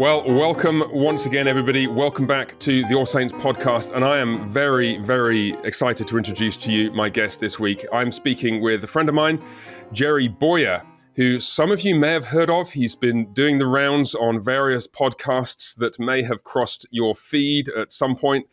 Well, welcome once again, everybody. Welcome back to the All Saints podcast. And I am very, very excited to introduce to you my guest this week. I'm speaking with a friend of mine, Jerry Bowyer, who some of you may have heard of. He's been doing the rounds on various podcasts that may have crossed your feed at some point.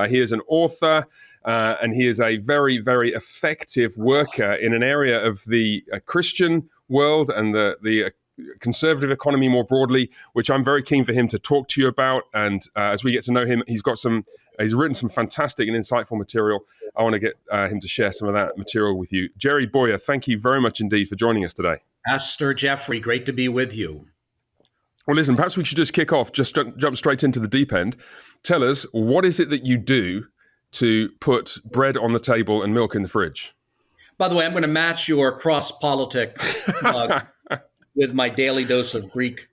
He is an author, and he is a very, very effective worker in an area of the Christian world and the conservative economy more broadly, which I'm very keen for him to talk to you about. And as we get to know him, he's written some fantastic and insightful material. I want to get him to share some of that material with you. Jerry Bowyer, thank you very much indeed for joining us today. Pastor Jeffrey, great to be with you. Well, listen, perhaps we should just kick off, just jump straight into the deep end. Tell us, what is it that you do to put bread on the table and milk in the fridge? By the way, I'm going to match your cross-politic with my daily dose of Greek.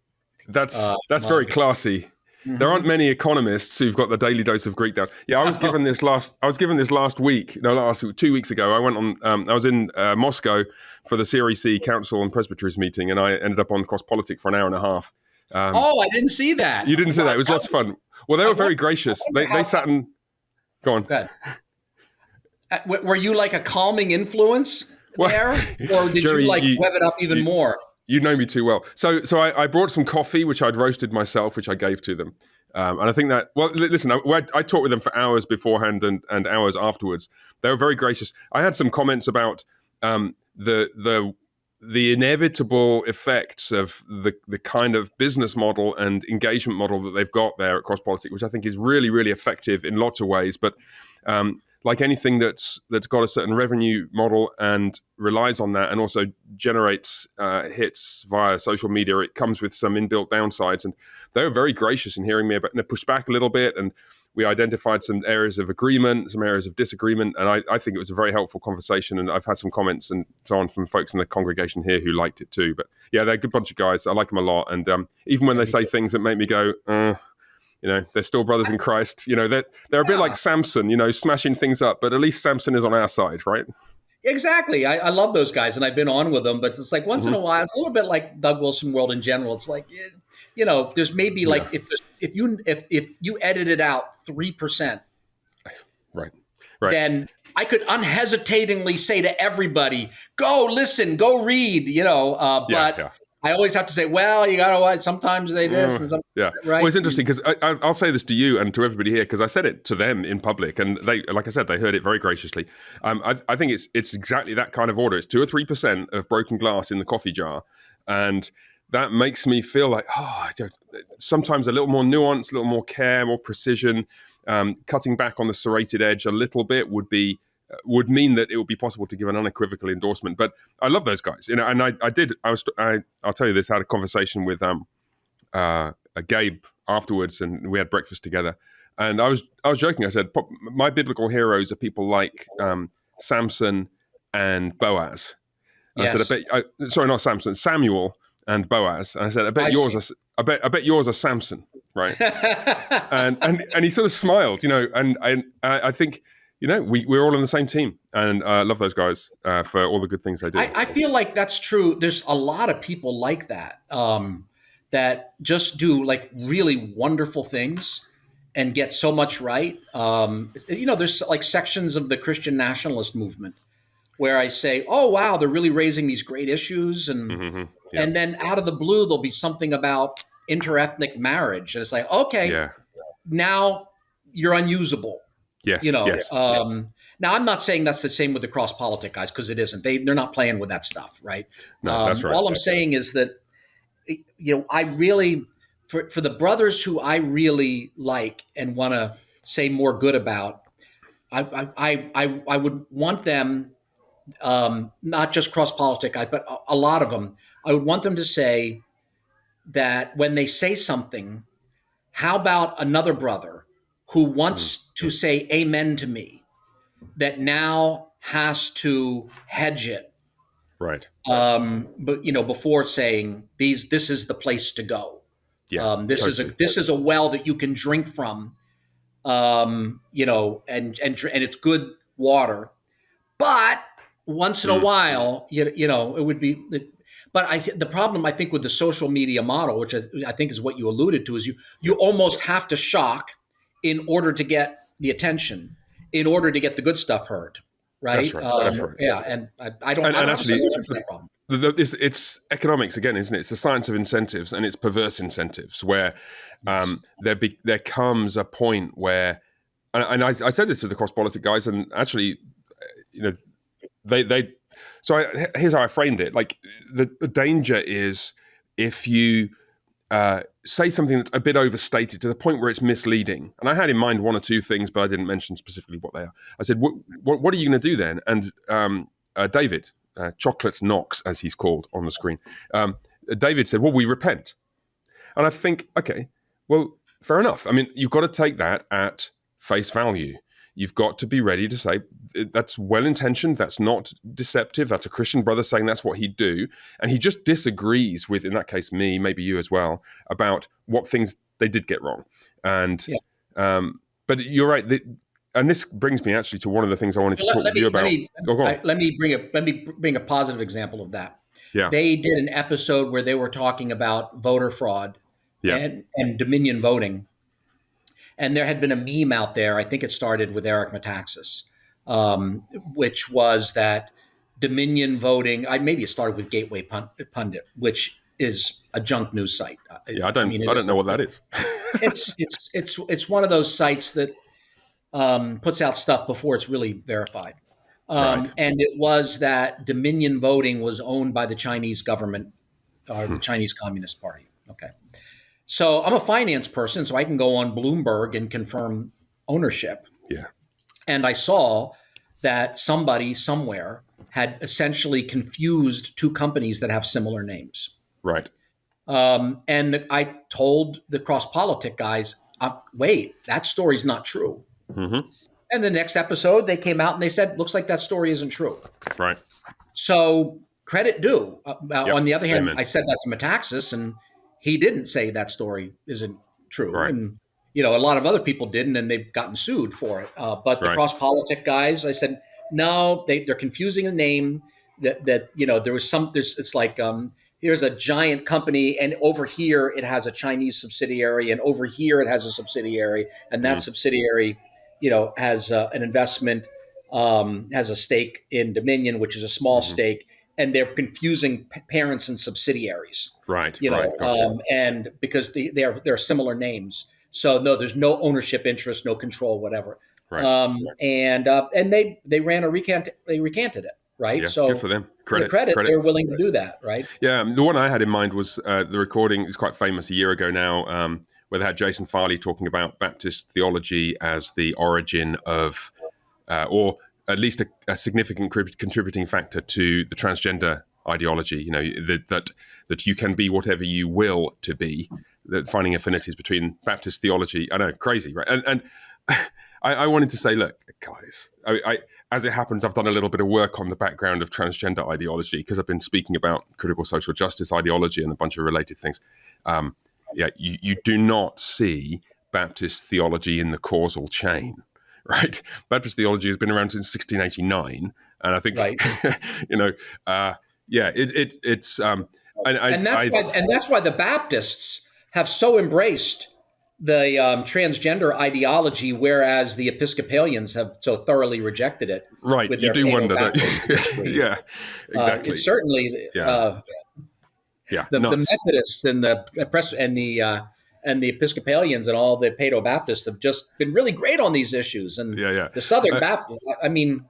That's very classy. Mm-hmm. There aren't many economists who've got the daily dose of Greek down. Yeah, I was given this last week. 2 weeks ago. I went on. I was in Moscow for the Series C Council and Presbyteries meeting, and I ended up on cross-politic for an hour and a half. I didn't see that. You didn't see that. It was lots of fun. Well, they were very gracious. They sat and go on. Go ahead. Were you like a calming influence there, or did Jerry, you rev it up even more? You know me too well. So I brought some coffee, which I'd roasted myself, which I gave to them. And I think that, well, listen, I talked with them for hours beforehand and hours afterwards. They were very gracious. I had some comments about the inevitable effects of the kind of business model and engagement model that they've got there at CrossPolitic, which I think is really, really effective in lots of ways. But like anything that's got a certain revenue model and relies on that and also generates hits via social media, it comes with some inbuilt downsides. And they were very gracious in hearing me about, and they pushed back a little bit, and we identified some areas of agreement, some areas of disagreement, and I think it was a very helpful conversation, and I've had some comments and so on from folks in the congregation here who liked it too. But yeah, they're a good bunch of guys. I like them a lot, and even when they say things that make me go, they're still brothers in Christ. They're a bit like Samson, smashing things up, but at least Samson is on our side, right? Exactly. I love those guys, and I've been on with them, but it's like once in a while, it's a little bit like Doug Wilson World in general. It's like, there's maybe like if you edited out 3%, right, then I could unhesitatingly say to everybody, go listen, go read, but I always have to say, well, you got to what? Sometimes they this and sometimes right. Well, it's interesting because I'll say this to you and to everybody here because I said it to them in public, and they, like I said, they heard it very graciously. I think it's exactly that kind of order. It's 2 or 3% of broken glass in the coffee jar, and that makes me feel like sometimes a little more nuance, a little more care, more precision. Cutting back on the serrated edge a little bit would mean that it would be possible to give an unequivocal endorsement. But I love those guys, and I'll tell you this, I had a conversation with Gabe afterwards, and we had breakfast together. And I was joking. I said, my biblical heroes are people like Samson and Boaz. Yes. I said, sorry, not Samson, Samuel and Boaz. And I said, I bet yours are Samson, right? and he sort of smiled, and I think, we're all on the same team, and I love those guys for all the good things they do. I feel like that's true. There's a lot of people like that, that just do like really wonderful things and get so much right. There's like sections of the Christian nationalist movement where I say, oh, wow, they're really raising these great issues. And and then out of the blue, there'll be something about interethnic marriage. And it's like, okay, now you're unusable. Yes. Now, I'm not saying that's the same with the cross-politic guys, because it isn't. They're not playing with that stuff, right? No, that's right. All I'm saying is that, I really, for the brothers who I really like and want to say more good about, I would want them, not just cross-politic guys, but a lot of them, I would want them to say that when they say something, how about another brother who wants to say amen to me, that now has to hedge it. Right. But before saying this is the place to go. Yeah. This is a well that you can drink from. And it's good water. But once in a while, it would be But the problem I think with the social media model, which I think is what you alluded to, is you almost have to shock in order to get the attention, in order to get the good stuff heard, That's right? right. That's right. Yeah, and I don't And have a actually, solution for that problem. it's economics again, isn't it? It's the science of incentives, and it's perverse incentives where there comes a point where, and I said this to the cross politic guys, and actually, you know, they. So here's how I framed it: like the danger is if you say something that's a bit overstated to the point where it's misleading. And I had in mind one or two things, but I didn't mention specifically what they are. I said, what are you going to do then? And David, Chocolate Knox, as he's called on the screen, David said, well, we repent. And I think, okay, well, fair enough. I mean, you've got to take that at face value. You've got to be ready to say that's well-intentioned, that's not deceptive, that's a Christian brother saying that's what he'd do. And he just disagrees with, in that case, me, maybe you as well, about what things they did get wrong. And but you're right. And this brings me actually to one of the things I wanted to talk with you about. Let me bring a positive example of that. Yeah. They did an episode where they were talking about voter fraud and Dominion voting. And there had been a meme out there, I think it started with Eric Metaxas, which was that Dominion voting, maybe it started with Gateway Pundit, which is a junk news site. Yeah, I don't know what that is. It's one of those sites that puts out stuff before it's really verified. Right. And it was that Dominion voting was owned by the Chinese government or the Chinese Communist Party. Okay. So I'm a finance person, so I can go on Bloomberg and confirm ownership. Yeah. And I saw that somebody somewhere had essentially confused two companies that have similar names. Right. And I told the cross-politic guys, wait, that story's not true. Mm-hmm. And the next episode, they came out and they said, looks like that story isn't true. Right. So credit due. On the other hand, Amen. I said that to Metaxas, and he didn't say that story isn't true. Right. And, a lot of other people didn't, and they've gotten sued for it. But the cross-politic guys, I said, no, they're confusing the name. It's like, here's a giant company, and over here it has a Chinese subsidiary, and over here it has a subsidiary, and that subsidiary, has an investment, has a stake in Dominion, which is a small stake, and they're confusing parents and subsidiaries. Right. Gotcha. And because they're similar names, so no, there's no ownership interest, no control, whatever. Right. And they ran they recanted it. Right. Yeah, so good for them. Credit. They're willing to do that. Right. Yeah. The one I had in mind was the recording is quite famous a year ago now, where they had Jason Farley talking about Baptist theology as the origin of, or at least a significant contributing factor to the transgender ideology. That you can be whatever you will to be. That finding affinities between Baptist theology. I know, crazy, right? And I wanted to say, look, guys, I as it happens, I've done a little bit of work on the background of transgender ideology because I've been speaking about critical social justice ideology and a bunch of related things. You do not see Baptist theology in the causal chain, right? Baptist theology has been around since 1689, and I think, it's and that's why the Baptists have so embraced the transgender ideology, whereas the Episcopalians have so thoroughly rejected it. Right, you do wonder, don't you? Yeah, exactly. It's certainly the Methodists and the Episcopalians and all the Paedo Baptists have just been really great on these issues. And the Southern Baptist, I mean,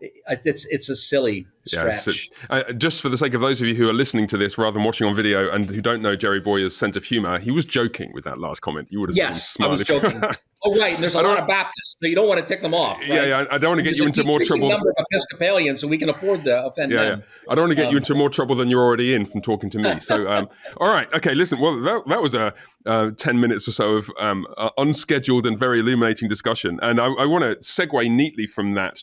it's a silly stretch. Just for the sake of those of you who are listening to this rather than watching on video and who don't know Jerry Bowyer's sense of humor, he was joking with that last comment. You would have I was joking. Oh, right. And there's a lot of Baptists, so you don't want to tick them off. Right? Yeah. I don't want to get you into more trouble. There's a number of Episcopalians, so we can afford to offend them. I don't want to get you into more trouble than you're already in from talking to me. So, all right. Okay, listen. Well, that was a 10 minutes or so of unscheduled and very illuminating discussion. And I want to segue neatly from that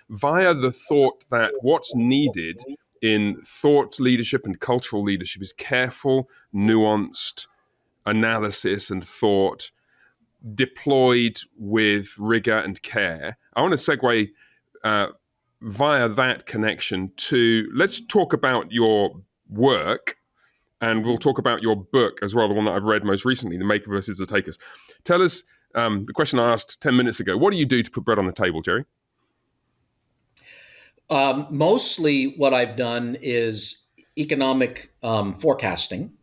via the thought that what's needed in thought leadership and cultural leadership is careful, nuanced analysis and thought deployed with rigor and care. I want to segue via that connection to, let's talk about your work. And we'll talk about your book as well, the one that I've read most recently, The Maker versus the Takers. Tell us the question I asked 10 minutes ago. What do you do to put bread on the table, Jerry? Mostly what I've done is economic forecasting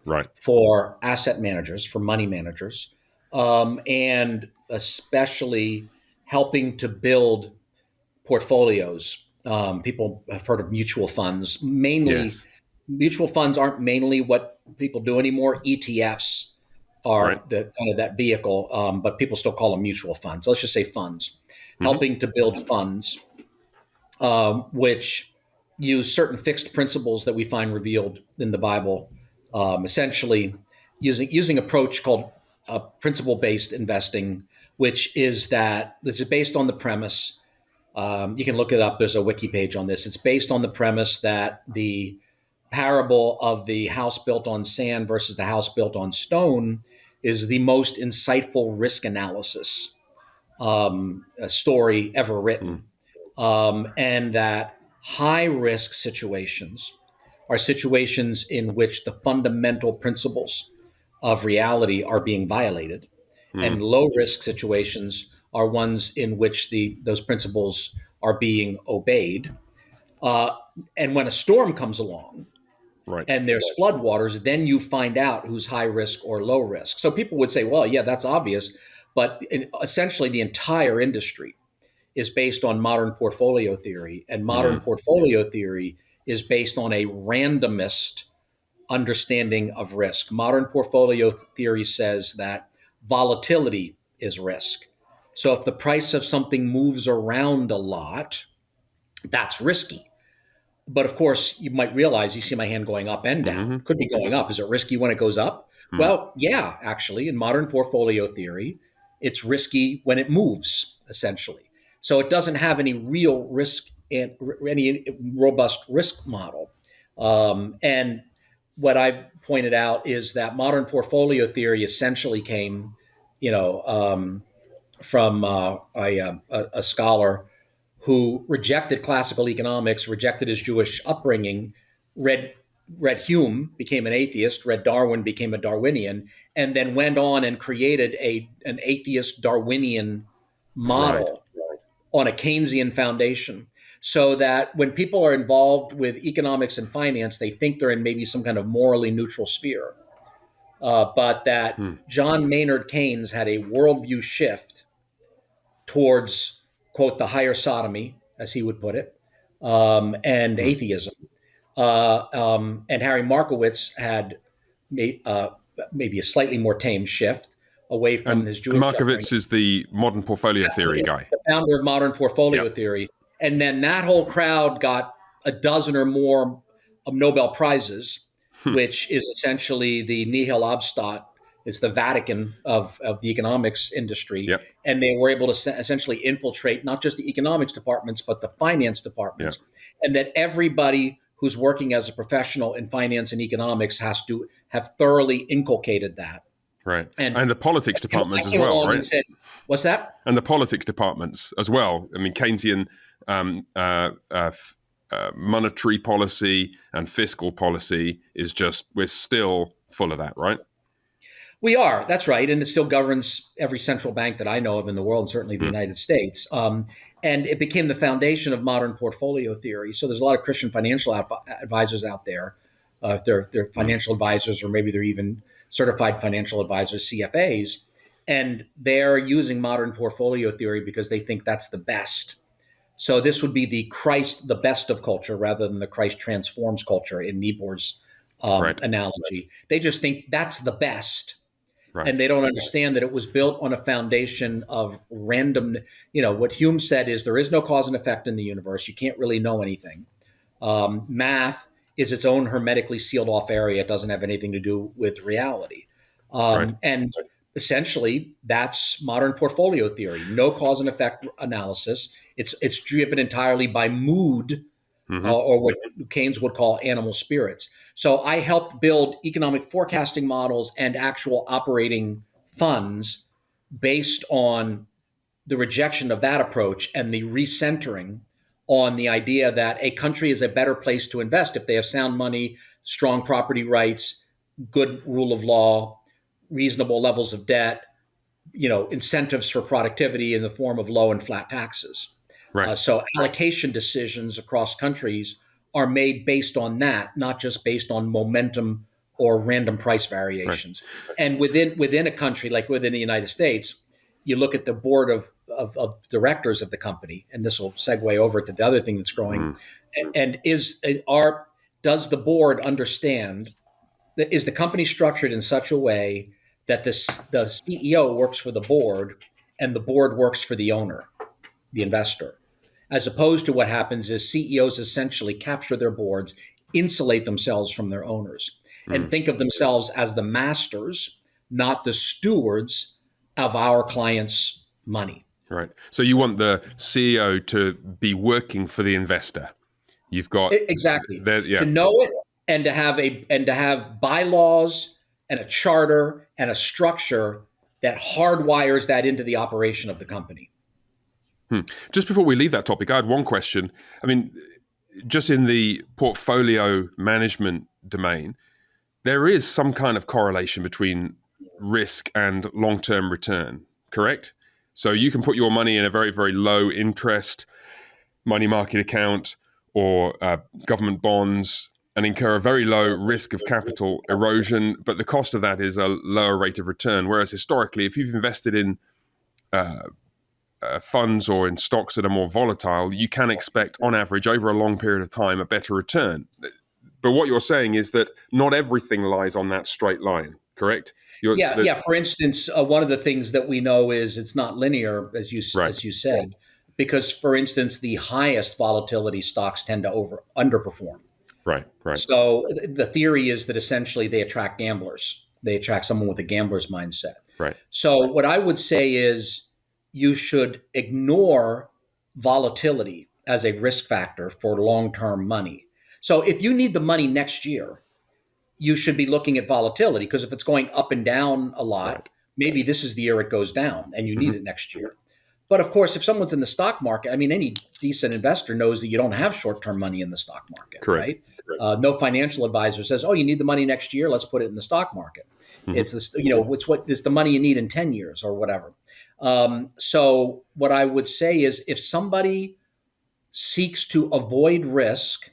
Right. for asset managers, for money managers, and especially helping to build portfolios. People have heard of mutual funds. Mainly, Yes. mutual funds aren't mainly what people do anymore. ETFs Right. are the kind of that vehicle, but people still call them mutual funds. Let's just say funds, Mm-hmm. helping to build funds, which use certain fixed principles that we find revealed in the Bible, essentially using approach called principle-based investing, which is based on the premise. You can look it up. There's a wiki page on this. It's based on the premise that the parable of the house built on sand versus the house built on stone is the most insightful risk analysis story ever written. And that high risk situations are situations in which the fundamental principles of reality are being violated, and low risk situations are ones in which those principles are being obeyed. Uh, and when a storm comes along Right. and there's floodwaters, then you find out who's high risk or low risk. So people would say, well, yeah, that's obvious. But essentially, the entire industry is based on modern portfolio theory. And modern portfolio theory is based on a randomist understanding of risk. Modern portfolio theory says that volatility is risk. So if the price of something moves around a lot, that's risky. But of course, you might realize you see my hand going up and down. Mm-hmm. It could be going up. Is it risky when it goes up? Well, yeah, actually, in modern portfolio theory, it's risky when it moves, essentially. So it doesn't have any real risk and any robust risk model. And what I've pointed out is that modern portfolio theory essentially came, you know, from a scholar who rejected classical economics, rejected his Jewish upbringing, read read Hume, became an atheist, read Darwin, became a Darwinian, and then went on and created an atheist Darwinian Right. model on a Keynesian foundation. So that when people are involved with economics and finance, they think they're in maybe some kind of morally neutral sphere. But that John Maynard Keynes had a worldview shift towards, quote, the higher sodomy, as he would put it, and atheism. And Harry Markowitz had maybe a slightly more tame shift away from his And Jewish upbringing. Markowitz is the modern portfolio theory guy. The founder of modern portfolio Yep. theory. And then that whole crowd got a dozen or more of Nobel Prizes, which is essentially the nihil obstat. It's the Vatican of the economics industry. Yep. And they were able to essentially infiltrate not just the economics departments, but the finance departments. Yep. And that everybody who's working as a professional in finance and economics has to have thoroughly inculcated that. Right. And And the politics departments I as came well, along right? and said, what's that? And the politics departments as well. I mean, Keynesian monetary policy and fiscal policy is just, we're still full of that, right? We are. That's right. And it still governs every central bank that I know of in the world, and certainly the United States. And it became the foundation of modern portfolio theory. So there's a lot of Christian financial advisors out there. They're financial advisors, or maybe they're even certified financial advisors, CFAs. And they're using modern portfolio theory because they think that's the best. So this would be the best of culture, rather than the Christ transforms culture in Niebuhr's Right. analogy. They just think that's the best. Right. And they don't understand that it was built on a foundation of random. What Hume said is there is no cause and effect in the universe. You can't really know anything. Math is its own hermetically sealed off area. It doesn't have anything to do with reality. Right. And essentially, that's modern portfolio theory. No cause and effect analysis. It's driven entirely by mood, or what Keynes would call animal spirits. So I helped build economic forecasting models and actual operating funds based on the rejection of that approach and the recentering on the idea that a country is a better place to invest if they have sound money, strong property rights, good rule of law, reasonable levels of debt, incentives for productivity in the form of low and flat taxes. Right. So allocation decisions across countries are made based on that, not just based on momentum or random price variations. Right. And within a country, like within the United States, you look at the board of directors of the company, and this will segue over to the other thing that's growing. And does the board understand that, is the company structured in such a way that the CEO works for the board and the board works for the owner, the investor, as opposed to what happens is CEOs essentially capture their boards, insulate themselves from their owners, and think of themselves as the masters, not the stewards of our clients' money. Right. So you want the CEO to be working for the investor. You've got exactly to know it and to have bylaws and a charter and a structure that hardwires that into the operation of the company. Just before we leave that topic, I had one question. I mean, just in the portfolio management domain, there is some kind of correlation between risk and long-term return, correct? So you can put your money in a very, very low interest money market account or government bonds and incur a very low risk of capital erosion, but the cost of that is a lower rate of return. Whereas historically, if you've invested in funds or in stocks that are more volatile, you can expect on average over a long period of time a better return. But what you're saying is that not everything lies on that straight line, correct? Yeah. For instance, one of the things that we know is it's not linear, as you said, because, for instance, the highest volatility stocks tend to underperform. Right. So the theory is that essentially they attract gamblers. They attract someone with a gambler's mindset. Right. So what I would say is you should ignore volatility as a risk factor for long-term money. So if you need the money next year, you should be looking at volatility, because if it's going up and down a lot, maybe this is the year it goes down and you need it next year. But of course, if someone's in the stock market, I mean, any decent investor knows that you don't have short-term money in the stock market, correct. Right? No financial advisor says, "Oh, you need the money next year. Let's put it in the stock market." It's this, it's the money you need in 10 years or whatever. So what I would say is, if somebody seeks to avoid risk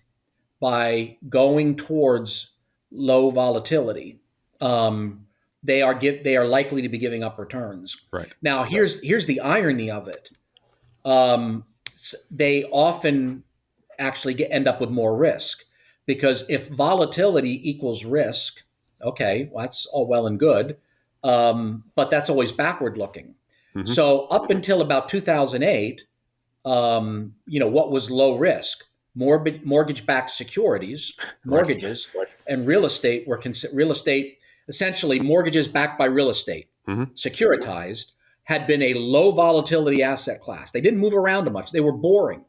by going towards low volatility, they are likely to be giving up returns. Right. Now, here's the irony of it. They often actually end up with more risk, because if volatility equals risk, okay, well, that's all well and good, but that's always backward looking. So up until about 2008, what was low risk? Mortgage-backed securities, mortgages, and real estate essentially mortgages backed by real estate, securitized, had been a low volatility asset class. They didn't move around much. They were boring.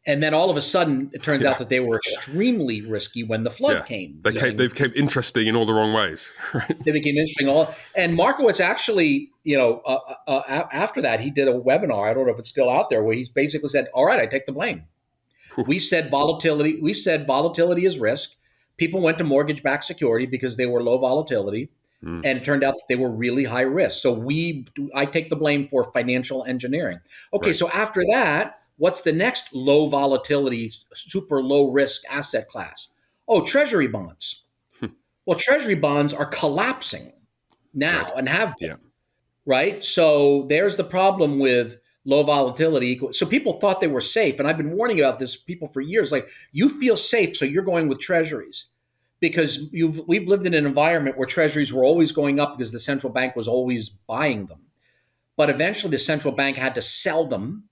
And then all of a sudden, it turns out that they were extremely risky when the flood came. They became interesting in all the wrong ways. They became interesting. And Markowitz actually, after that, he did a webinar. I don't know if it's still out there, where he basically said, "All right, I take the blame. We said volatility is risk. People went to mortgage-backed security because they were low volatility, and it turned out that they were really high risk. So I take the blame for financial engineering." Okay, so after that, what's the next low volatility, super low risk asset class? Oh, treasury bonds. Well, treasury bonds are collapsing now and have been, right? So there's the problem with low volatility. So people thought they were safe. And I've been warning about this people for years. Like, you feel safe, so you're going with treasuries, because we've lived in an environment where treasuries were always going up because the central bank was always buying them. But eventually the central bank had to sell them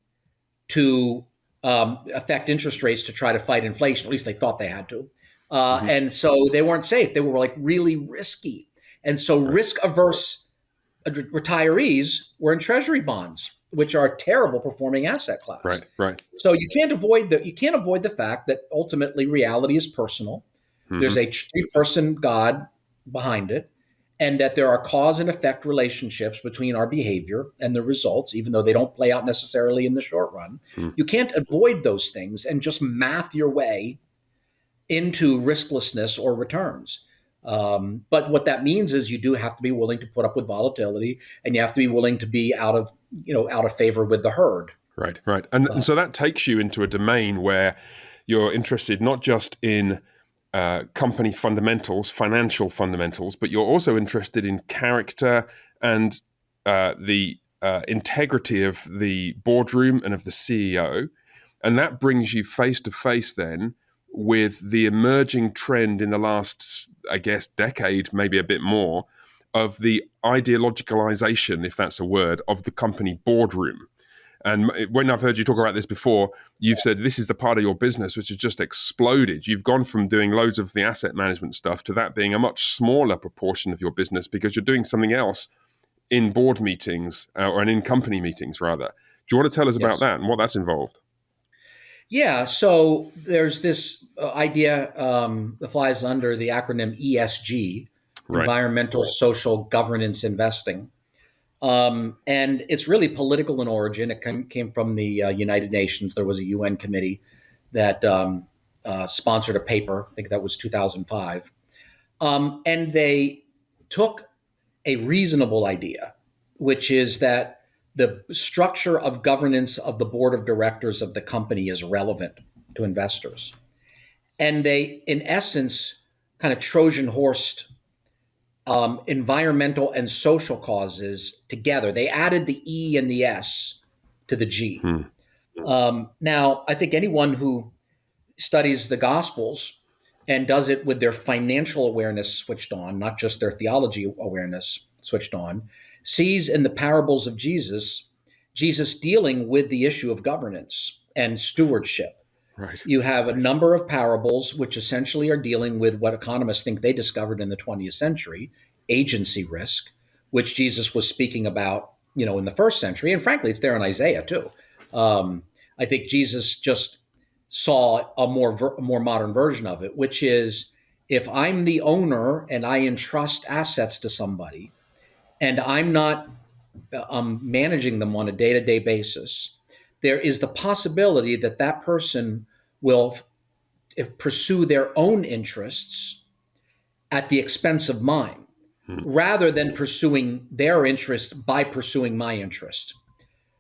to affect interest rates to try to fight inflation. At least they thought they had to. And so they weren't safe. They were like really risky. And so risk-averse retirees were in treasury bonds, which are a terrible performing asset class. Right. So you can't avoid the fact that ultimately reality is personal. There's a three-person God behind it, and that there are cause and effect relationships between our behavior and the results, even though they don't play out necessarily in the short run. You can't avoid those things and just math your way into risklessness or returns. But what that means is you do have to be willing to put up with volatility, and you have to be willing to be out of favor with the herd. Right, right. And so that takes you into a domain where you're interested not just in company fundamentals, financial fundamentals, but you're also interested in character and the integrity of the boardroom and of the CEO. And that brings you face to face then with the emerging trend in the last, I guess, decade, maybe a bit more, of the ideologicalization, if that's a word, of the company boardroom. And when I've heard you talk about this before, you've said this is the part of your business which has just exploded. You've gone from doing loads of the asset management stuff to that being a much smaller proportion of your business because you're doing something else in board meetings or in company meetings, rather. Do you want to tell us about that and what that's involved? Yeah, so there's this idea that flies under the acronym ESG, Right. environmental, social, governance investing. And it's really political in origin. It came from the United Nations. There was a UN committee that sponsored a paper. I think that was 2005. And they took a reasonable idea, which is that the structure of governance of the board of directors of the company is relevant to investors. And they, in essence, kind of Trojan horsed environmental and social causes together. They added the E and the S to the G. Now, I think anyone who studies the Gospels and does it with their financial awareness switched on, not just their theology awareness switched on, sees in the parables of Jesus dealing with the issue of governance and stewardship. Right. You have a number of parables which essentially are dealing with what economists think they discovered in the 20th century, agency risk, which Jesus was speaking about, in the first century. And frankly, it's there in Isaiah too. I think Jesus just saw a more modern version of it, which is if I'm the owner and I entrust assets to somebody and I'm not managing them on a day-to-day basis, there is the possibility that that person will pursue their own interests at the expense of mine, rather than pursuing their interests by pursuing my interest.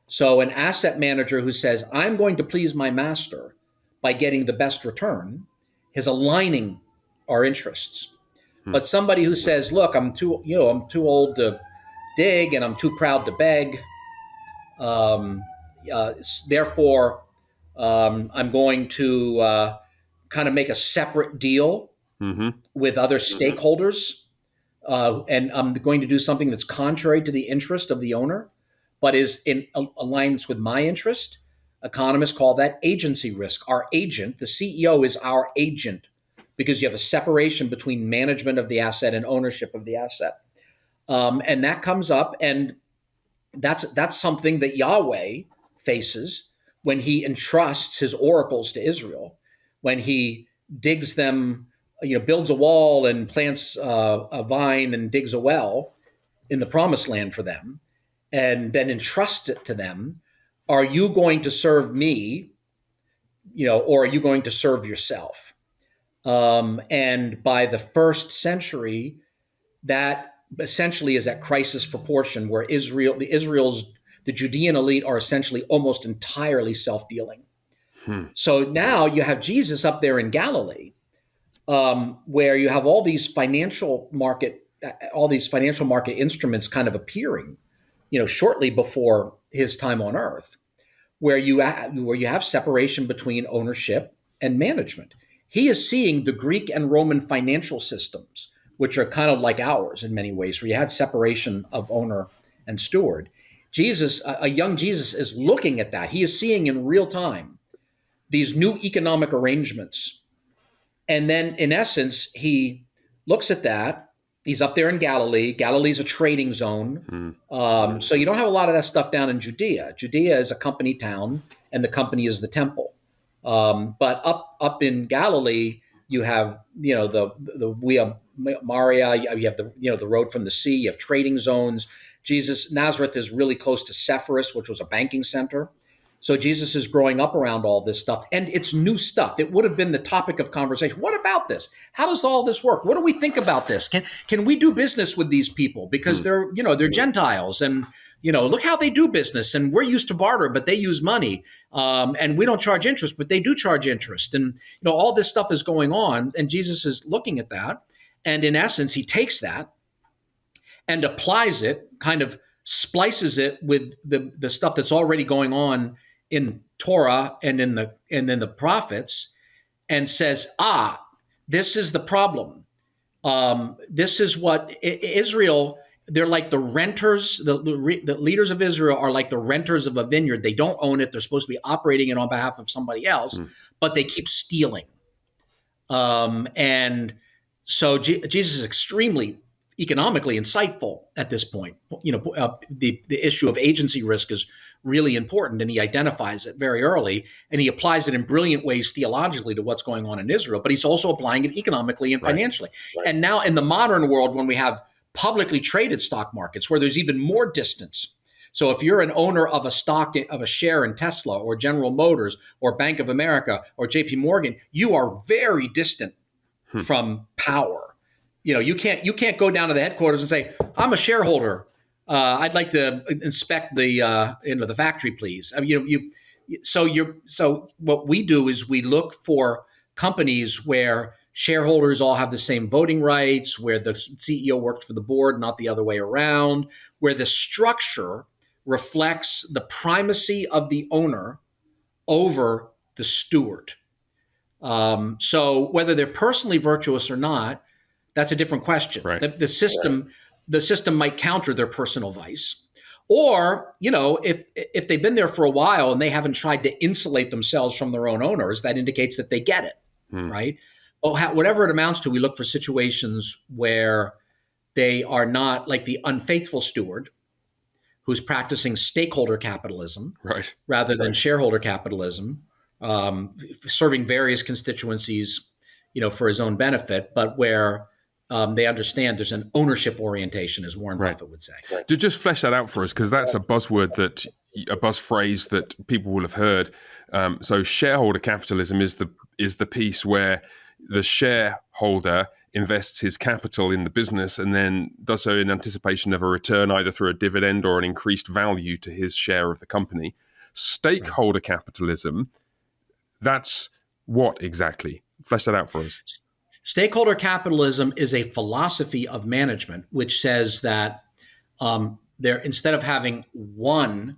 So an asset manager who says, I'm going to please my master by getting the best return is aligning our interests. But somebody who says, look, I'm too old to dig and I'm too proud to beg. Therefore, I'm going to kind of make a separate deal with other stakeholders, and I'm going to do something that's contrary to the interest of the owner, but is in alliance with my interest. Economists call that agency risk. Our agent, the CEO, is our agent because you have a separation between management of the asset and ownership of the asset. And that comes up, and that's something that Yahweh faces when he entrusts his oracles to Israel, when he digs them, builds a wall and plants a vine and digs a well in the promised land for them, and then entrusts it to them. Are you going to serve me, or are you going to serve yourself? And by the first century, that essentially is at crisis proportion, where the Judean elite are essentially almost entirely self-dealing. So now you have Jesus up there in Galilee, where you have all these financial market instruments kind of appearing, shortly before his time on earth, where you have separation between ownership and management. He is seeing the Greek and Roman financial systems, which are kind of like ours in many ways, where you had separation of owner and steward. A young Jesus, is looking at that. He is seeing in real time these new economic arrangements. And then, in essence, he looks at that. He's up there in Galilee. Galilee's a trading zone. So you don't have a lot of that stuff down in Judea. Judea is a company town, and the company is the temple. But up in Galilee, You have, the Via Maria. You have the road from the sea. You have trading zones. Nazareth is really close to Sepphoris, which was a banking center. So Jesus is growing up around all this stuff, and it's new stuff. It would have been the topic of conversation. What about this? How does all this work? What do we think about this? Can we do business with these people because they're Gentiles, and look how they do business, and we're used to barter, but they use money, and we don't charge interest, but they do charge interest, and all this stuff is going on, and Jesus is looking at that, and in essence, he takes that and applies it, kind of splices it with the stuff that's already going on in Torah and in the prophets, and says, this is the problem. This is what Israel. They're like the renters. The leaders of Israel are like the renters of a vineyard. They don't own it. They're supposed to be operating it on behalf of somebody else, but they keep stealing. And so Jesus is extremely economically insightful at this point. The issue of agency risk is really important, and he identifies it very early, and he applies it in brilliant ways theologically to what's going on in Israel, but he's also applying it economically and financially. Right. And now in the modern world, when we have publicly traded stock markets where there's even more distance. So if you're an owner of a share in Tesla or General Motors or Bank of America or JP Morgan, you are very distant from power. You can't go down to the headquarters and say, I'm a shareholder. I'd like to inspect the factory, please. So what we do is we look for companies where shareholders all have the same voting rights, where the CEO works for the board, not the other way around, where the structure reflects the primacy of the owner over the steward. So whether they're personally virtuous or not, that's a different question. Right. The system might counter their personal vice. Or, if they've been there for a while and they haven't tried to insulate themselves from their own owners, that indicates that they get it, right? Well, whatever it amounts to, we look for situations where they are not like the unfaithful steward who's practicing stakeholder capitalism rather than shareholder capitalism, serving various constituencies, for his own benefit, but where they understand there's an ownership orientation, as Warren Buffett would say. To just flesh that out for us, because that's a buzz phrase that people will have heard. So shareholder capitalism is the piece where the shareholder invests his capital in the business and then does so in anticipation of a return, either through a dividend or an increased value to his share of the company. Stakeholder capitalism, that's what exactly? Flesh that out for us. Stakeholder capitalism is a philosophy of management which says that instead of having one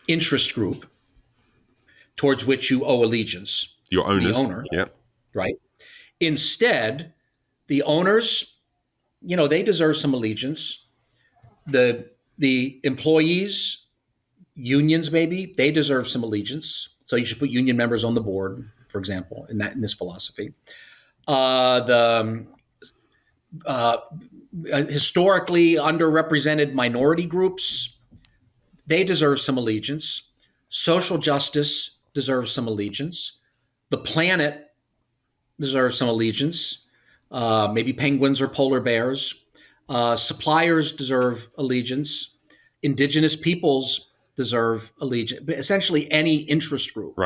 interest group towards which you owe allegiance, your owners, the owner, right? Instead, the owners, they deserve some allegiance. The employees, unions, maybe they deserve some allegiance. So you should put union members on the board, for example, in this philosophy. The historically underrepresented minority groups, they deserve some allegiance. Social justice deserves some allegiance. The planet deserves some allegiance. Maybe penguins or polar bears. Suppliers deserve allegiance. Indigenous peoples deserve allegiance. Essentially, any interest group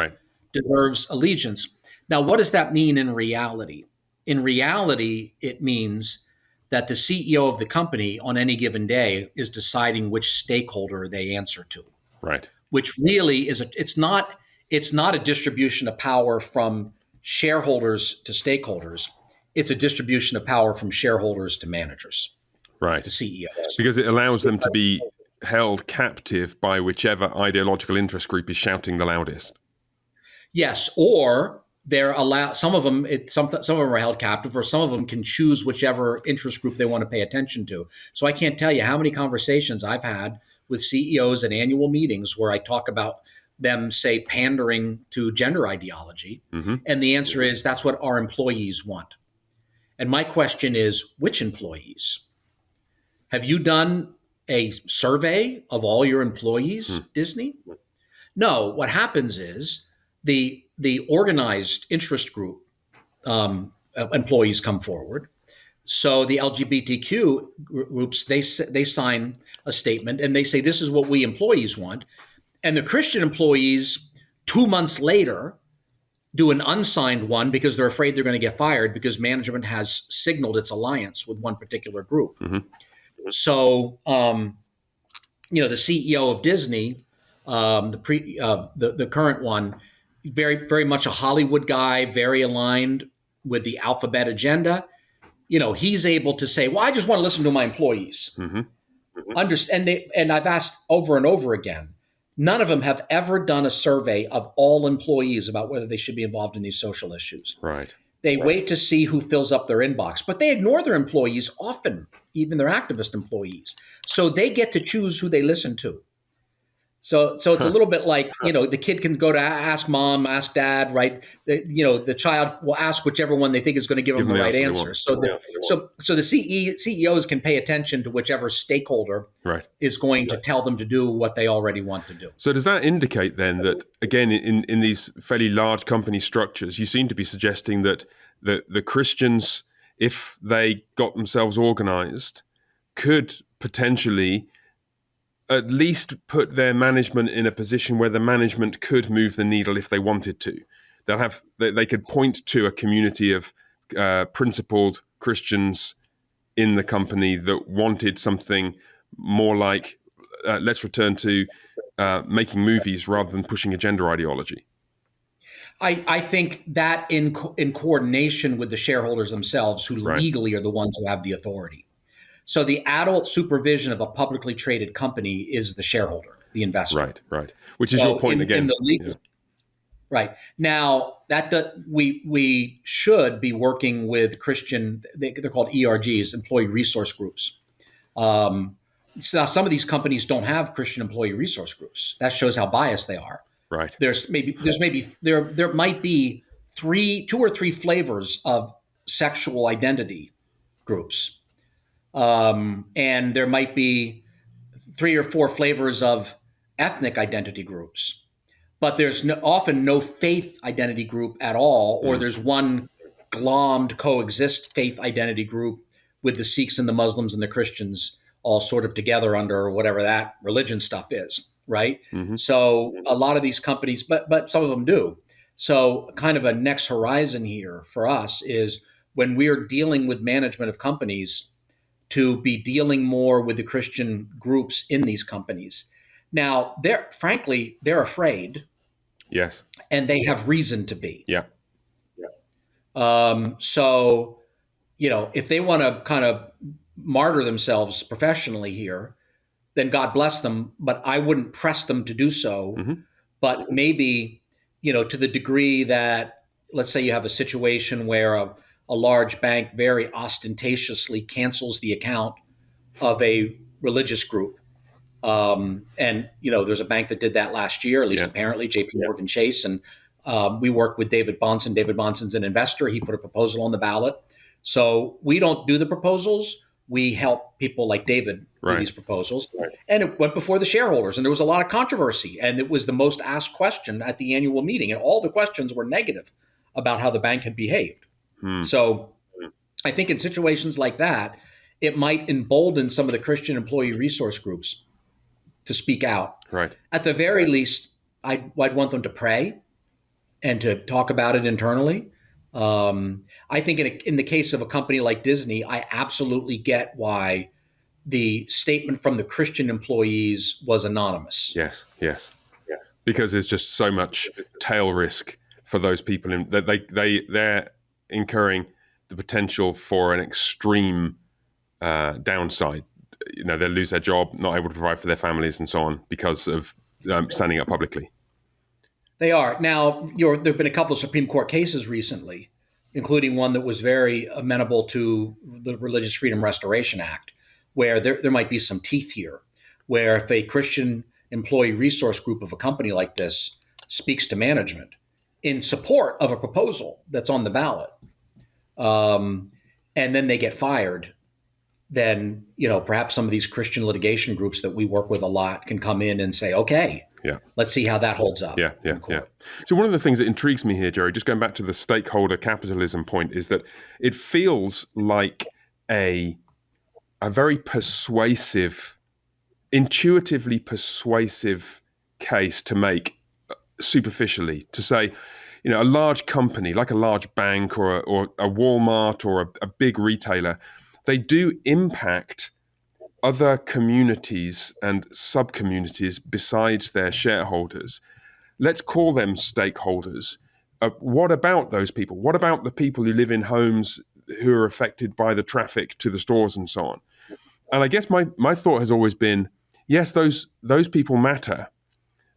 deserves allegiance. Now, what does that mean in reality? In reality, it means that the CEO of the company on any given day is deciding which stakeholder they answer to. Right. Which really is it's not a distribution of power from shareholders to stakeholders. It's a distribution of power from shareholders to managers. Right. To CEOs. Because it allows them to be held captive by whichever ideological interest group is shouting the loudest. Yes, or they're allowed. Some of them are held captive, or some of them can choose whichever interest group they want to pay attention to. So I can't tell you how many conversations I've had with CEOs at annual meetings where I talk about them, say, pandering to gender ideology, and the answer is that's what our employees want. And my question is, which employees? Have you done a survey of all your employees, Disney? No. What happens is the the organized interest group employees come forward. So the LGBTQ groups, they sign a statement and they say, this is what we employees want. And the Christian employees, 2 months later, do an unsigned one because they're afraid they're going to get fired because management has signaled its alliance with one particular group. Mm-hmm. So, the CEO of Disney, the current one, very, very much a Hollywood guy, very aligned with the alphabet agenda. He's able to say, well, I just want to listen to my employees. Mm-hmm. Mm-hmm. And I've asked over and over again, none of them have ever done a survey of all employees about whether they should be involved in these social issues. Right. They wait to see who fills up their inbox, but they ignore their employees often, even their activist employees. So they get to choose who they listen to. So it's a little bit like, the kid can go to ask mom, ask dad, right? The child will ask whichever one they think is going to give them the right answer. So the CEOs can pay attention to whichever stakeholder is going to tell them to do what they already want to do. So does that indicate then that, again, in these fairly large company structures, you seem to be suggesting that the Christians, if they got themselves organized, could potentially at least put their management in a position where the management could move the needle if they wanted to. They could point to a community of principled Christians in the company that wanted something more like, let's return to making movies rather than pushing a gender ideology. I think that in coordination with the shareholders themselves, who legally are the ones who have the authority. So the adult supervision of a publicly traded company is the shareholder, the investor. Right. Which is your point again. In the legal, right. Now, we should be working with Christian, they're called ERGs, employee resource groups. So some of these companies don't have Christian employee resource groups. That shows how biased they are. Right. There might be 2 or 3 flavors of sexual identity groups. And there might be 3 or 4 flavors of ethnic identity groups, but there's often no faith identity group at all, or there's one glommed coexist faith identity group with the Sikhs and the Muslims and the Christians all sort of together under whatever that religion stuff is, right? Mm-hmm. So a lot of these companies, but some of them do. So kind of a next horizon here for us is when we're dealing with management of companies, to be dealing more with the Christian groups in these companies. Now, they're afraid. Yes. And they have reason to be. Yeah. So, if they want to kind of martyr themselves professionally here, then God bless them, but I wouldn't press them to do so. Mm-hmm. But maybe, to the degree that, let's say you have a situation where a large bank very ostentatiously cancels the account of a religious group. And, there's a bank that did that last year, at least apparently, JP Morgan Chase. And we worked with David Bahnsen. David Bahnsen's an investor. He put a proposal on the ballot. So we don't do the proposals. We help people like David do these proposals. Right. And it went before the shareholders. And there was a lot of controversy. And it was the most asked question at the annual meeting. And all the questions were negative about how the bank had behaved. So I think in situations like that, it might embolden some of the Christian employee resource groups to speak out. Right. At the very least, I'd want them to pray and to talk about it internally. I think in the case of a company like Disney, I absolutely get why the statement from the Christian employees was anonymous. Yes. Because there's just so much tail risk for those people that they're incurring the potential for an extreme downside. They'll lose their job, not able to provide for their families and so on because of standing up publicly. They are. Now, there have been a couple of Supreme Court cases recently, including one that was very amenable to the Religious Freedom Restoration Act, where there might be some teeth here, where if a Christian employee resource group of a company like this speaks to management in support of a proposal that's on the ballot, and then they get fired, then perhaps some of these Christian litigation groups that we work with a lot can come in and say, okay, Yeah. let's see how that holds up in Yeah. court. So one of the things that intrigues me here, Jerry, just going back to the stakeholder capitalism point, is that it feels like a very persuasive, intuitively persuasive case to make superficially, to say, a large company like a large bank or a Walmart or a big retailer, they do impact other communities and sub-communities besides their shareholders. Let's call them stakeholders. What about those people? What about the people who live in homes who are affected by the traffic to the stores and so on? And I guess my thought has always been, yes, those people matter.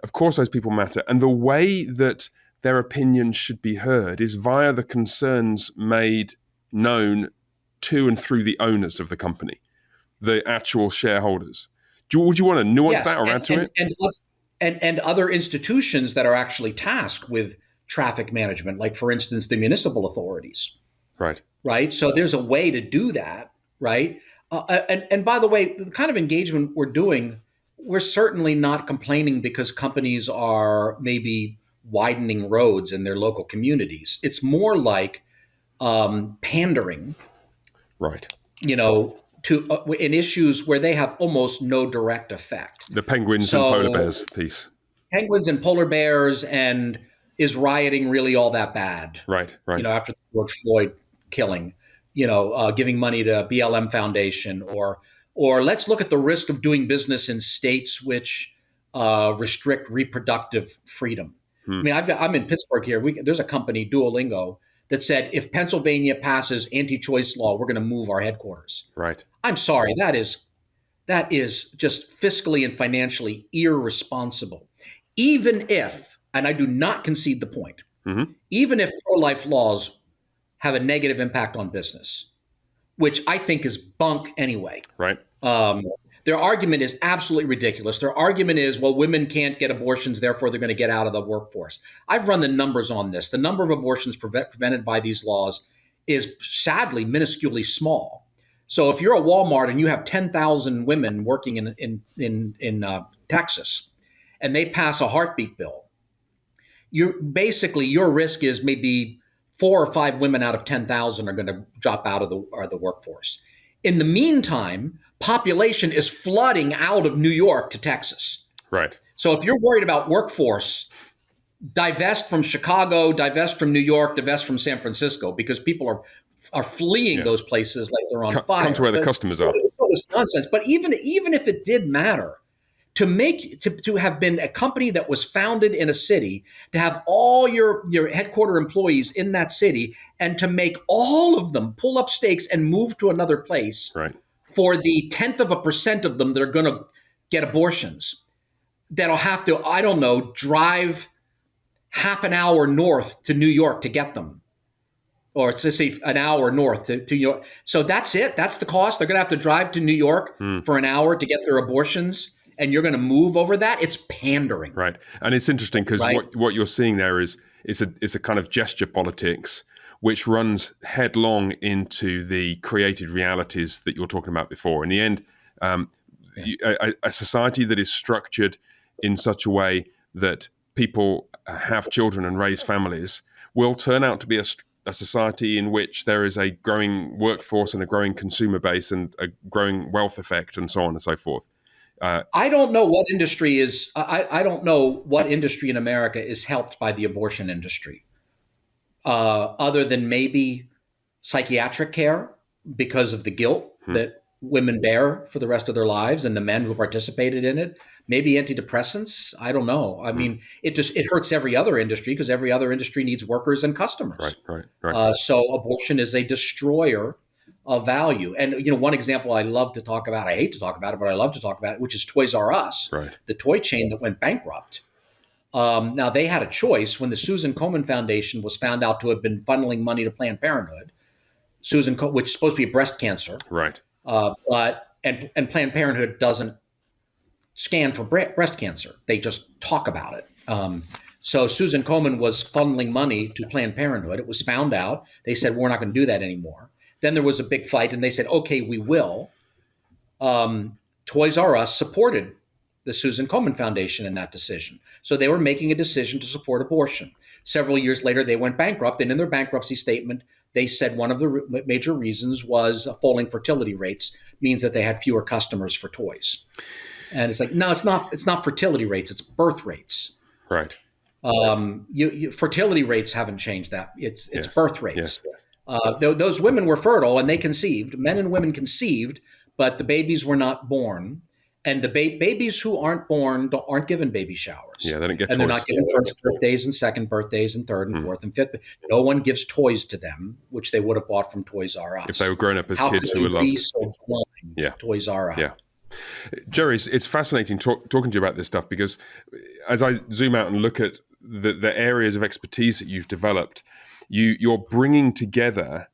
Of course, those people matter. And the way that their opinions should be heard is via the concerns made known to and through the owners of the company, the actual shareholders. Would you want to nuance Yes, that or add to it? And other institutions that are actually tasked with traffic management, like for instance, the municipal authorities. Right. Right. So there's a way to do that. Right. And by the way, the kind of engagement we're doing, we're certainly not complaining because companies are maybe widening roads in their local communities. It's more like pandering. Right. To in issues where they have almost no direct effect. The penguins and polar bears piece. Penguins and polar bears, and is rioting really all that bad? Right. After the George Floyd killing, giving money to BLM Foundation, or let's look at the risk of doing business in states which restrict reproductive freedom. I mean, I'm in Pittsburgh here. There's a company, Duolingo, that said if Pennsylvania passes anti-choice law, we're going to move our headquarters. Right. I'm sorry, that is just fiscally and financially irresponsible. Even if, and I do not concede the point, even if pro-life laws have a negative impact on business, which I think is bunk anyway. Right. Their argument is absolutely ridiculous. Their argument is, well, women can't get abortions, therefore they're going to get out of the workforce. I've run the numbers on this. The number of abortions prevented by these laws is sadly minusculely small. So if you're a Walmart and you have 10,000 women working in Texas, and they pass a heartbeat bill, your risk is maybe 4 or 5 women out of 10,000 are going to drop out of the workforce. In the meantime, population is flooding out of New York to Texas. Right. So if you're worried about workforce, divest from Chicago, divest from New York, divest from San Francisco, because people are fleeing those places like they're on fire. Come to where the customers are. It's nonsense. But even if it did matter, to have been a company that was founded in a city, to have all your headquarter employees in that city, and to make all of them pull up stakes and move to another place, right, for the 0.1% of them that are going to get abortions, that'll have to, I don't know, drive half an hour north to New York to get them. Or let's say an hour north to New York. So that's it. That's the cost. They're going to have to drive to New York for an hour to get their abortions. And you're going to move over that? It's pandering. Right. And it's interesting because what you're seeing there is a kind of gesture politics, which runs headlong into the created realities that you're talking about before. In the end, a society that is structured in such a way that people have children and raise families will turn out to be a society in which there is a growing workforce and a growing consumer base and a growing wealth effect and so on and so forth. I don't know what industry is. I don't know what industry in America is helped by the abortion industry, other than maybe psychiatric care because of the guilt that women bear for the rest of their lives, and the men who participated in it. Maybe antidepressants. I don't know. I mean, it hurts every other industry because every other industry needs workers and customers. Right. So abortion is a destroyer of value. And, one example I love to talk about, I hate to talk about it, but I love to talk about it, which is Toys R Us, the toy chain that went bankrupt. Now, they had a choice when the Susan Komen Foundation was found out to have been funneling money to Planned Parenthood, which is supposed to be breast cancer. Right. But Planned Parenthood doesn't scan for breast cancer. They just talk about it. So Susan Komen was funneling money to Planned Parenthood. It was found out. They said, we're not going to do that anymore. Then there was a big fight, and they said, okay, we will. Toys R Us supported the Susan Komen Foundation in that decision. So they were making a decision to support abortion. Several years later, they went bankrupt, and in their bankruptcy statement, they said one of the major reasons was falling fertility rates means that they had fewer customers for toys. And it's like, no, it's not. It's not fertility rates; it's birth rates. Right. Fertility rates haven't changed that. It's Yes. birth rates. Yes. Those women were fertile and they conceived. Men and women conceived, but the babies were not born. And the babies who aren't born aren't given baby showers. Yeah, they don't get and toys. They're not given first birthdays and second birthdays and third and fourth and fifth. No one gives toys to them, which they would have bought from Toys R Us. If they were grown up as How kids could who were you loved. be so blind, Yeah. Toys R Us? Yeah. Jerry, it's fascinating talking to you about this stuff, because as I zoom out and look at the areas of expertise that you've developed, you're bringing together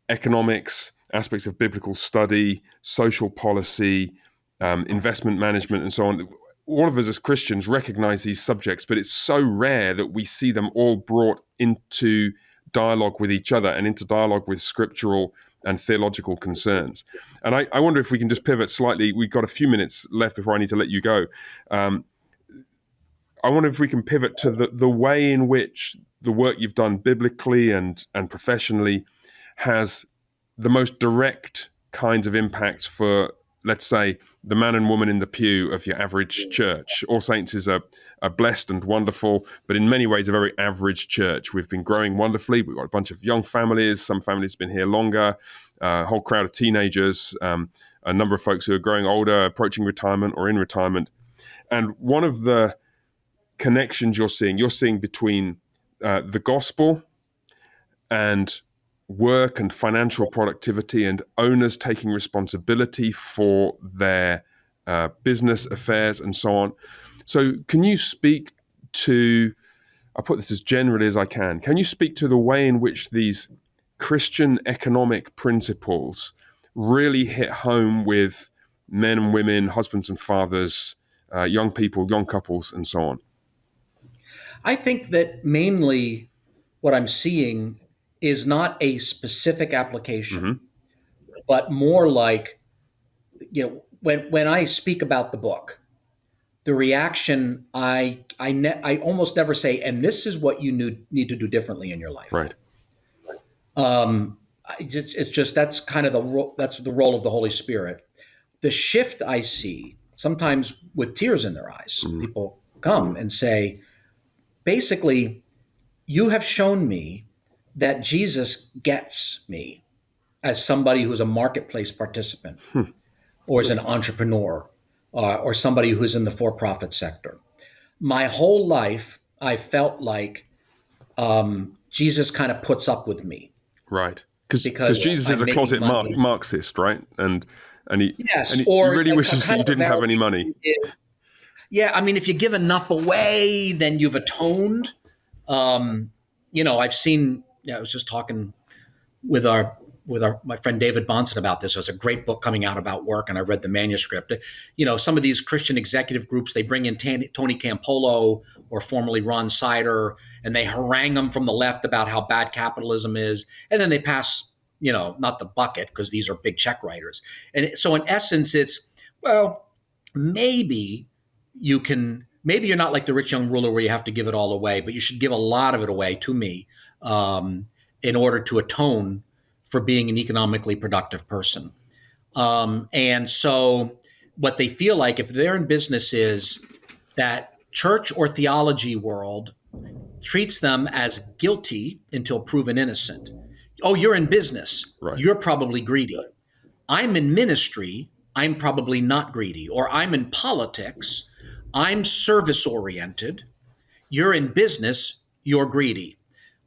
economics, aspects of biblical study, social policy, investment management, and so on. All of us as Christians recognize these subjects, but it's so rare that we see them all brought into dialogue with each other and into dialogue with scriptural and theological concerns. And I wonder if we can just pivot slightly. We've got a few minutes left before I need to let you go. I wonder if we can pivot to the way in which the work you've done biblically and professionally has the most direct kinds of impacts for, let's say, the man and woman in the pew of your average church. All Saints is a blessed and wonderful, but in many ways a very average church. We've been growing wonderfully. We've got a bunch of young families. Some families have been here longer, a whole crowd of teenagers, a number of folks who are growing older, approaching retirement or in retirement. And one of the connections you're seeing between the gospel and work and financial productivity and owners taking responsibility for their business affairs and so on. So can you speak to, I'll put this as generally as I can you speak to the way in which these Christian economic principles really hit home with men and women, husbands and fathers, young people, young couples, and so on? I think that mainly what I'm seeing is not a specific application, but more like, when I speak about the book, the reaction I almost never say, and this is what you need to do differently in your life. Right. It's just that's kind of the role of the Holy Spirit. The shift I see sometimes with tears in their eyes, people come and say, basically, you have shown me that Jesus gets me as somebody who's a marketplace participant or as an entrepreneur or somebody who's in the for-profit sector. My whole life, I felt like Jesus kind of puts up with me. Right. Because Jesus is a closet Marxist, right? And he really wishes that you didn't have any money. Yeah, I mean, if you give enough away, then you've atoned. I've seen. I was just talking with my friend David Bonson about this. There's a great book coming out about work, and I read the manuscript. Some of these Christian executive groups, they bring in Tony Campolo or formerly Ron Sider, and they harangue them from the left about how bad capitalism is, and then they pass, not the bucket, because these are big check writers. And so in essence, it's, well, maybe you're not like the rich young ruler where you have to give it all away, but you should give a lot of it away to me in order to atone for being an economically productive person. And so what they feel like if they're in business is that church or theology world treats them as guilty until proven innocent. Oh, you're in business. Right. You're probably greedy. I'm in ministry. I'm probably not greedy. Or I'm in politics. I'm service-oriented. You're in business. You're greedy.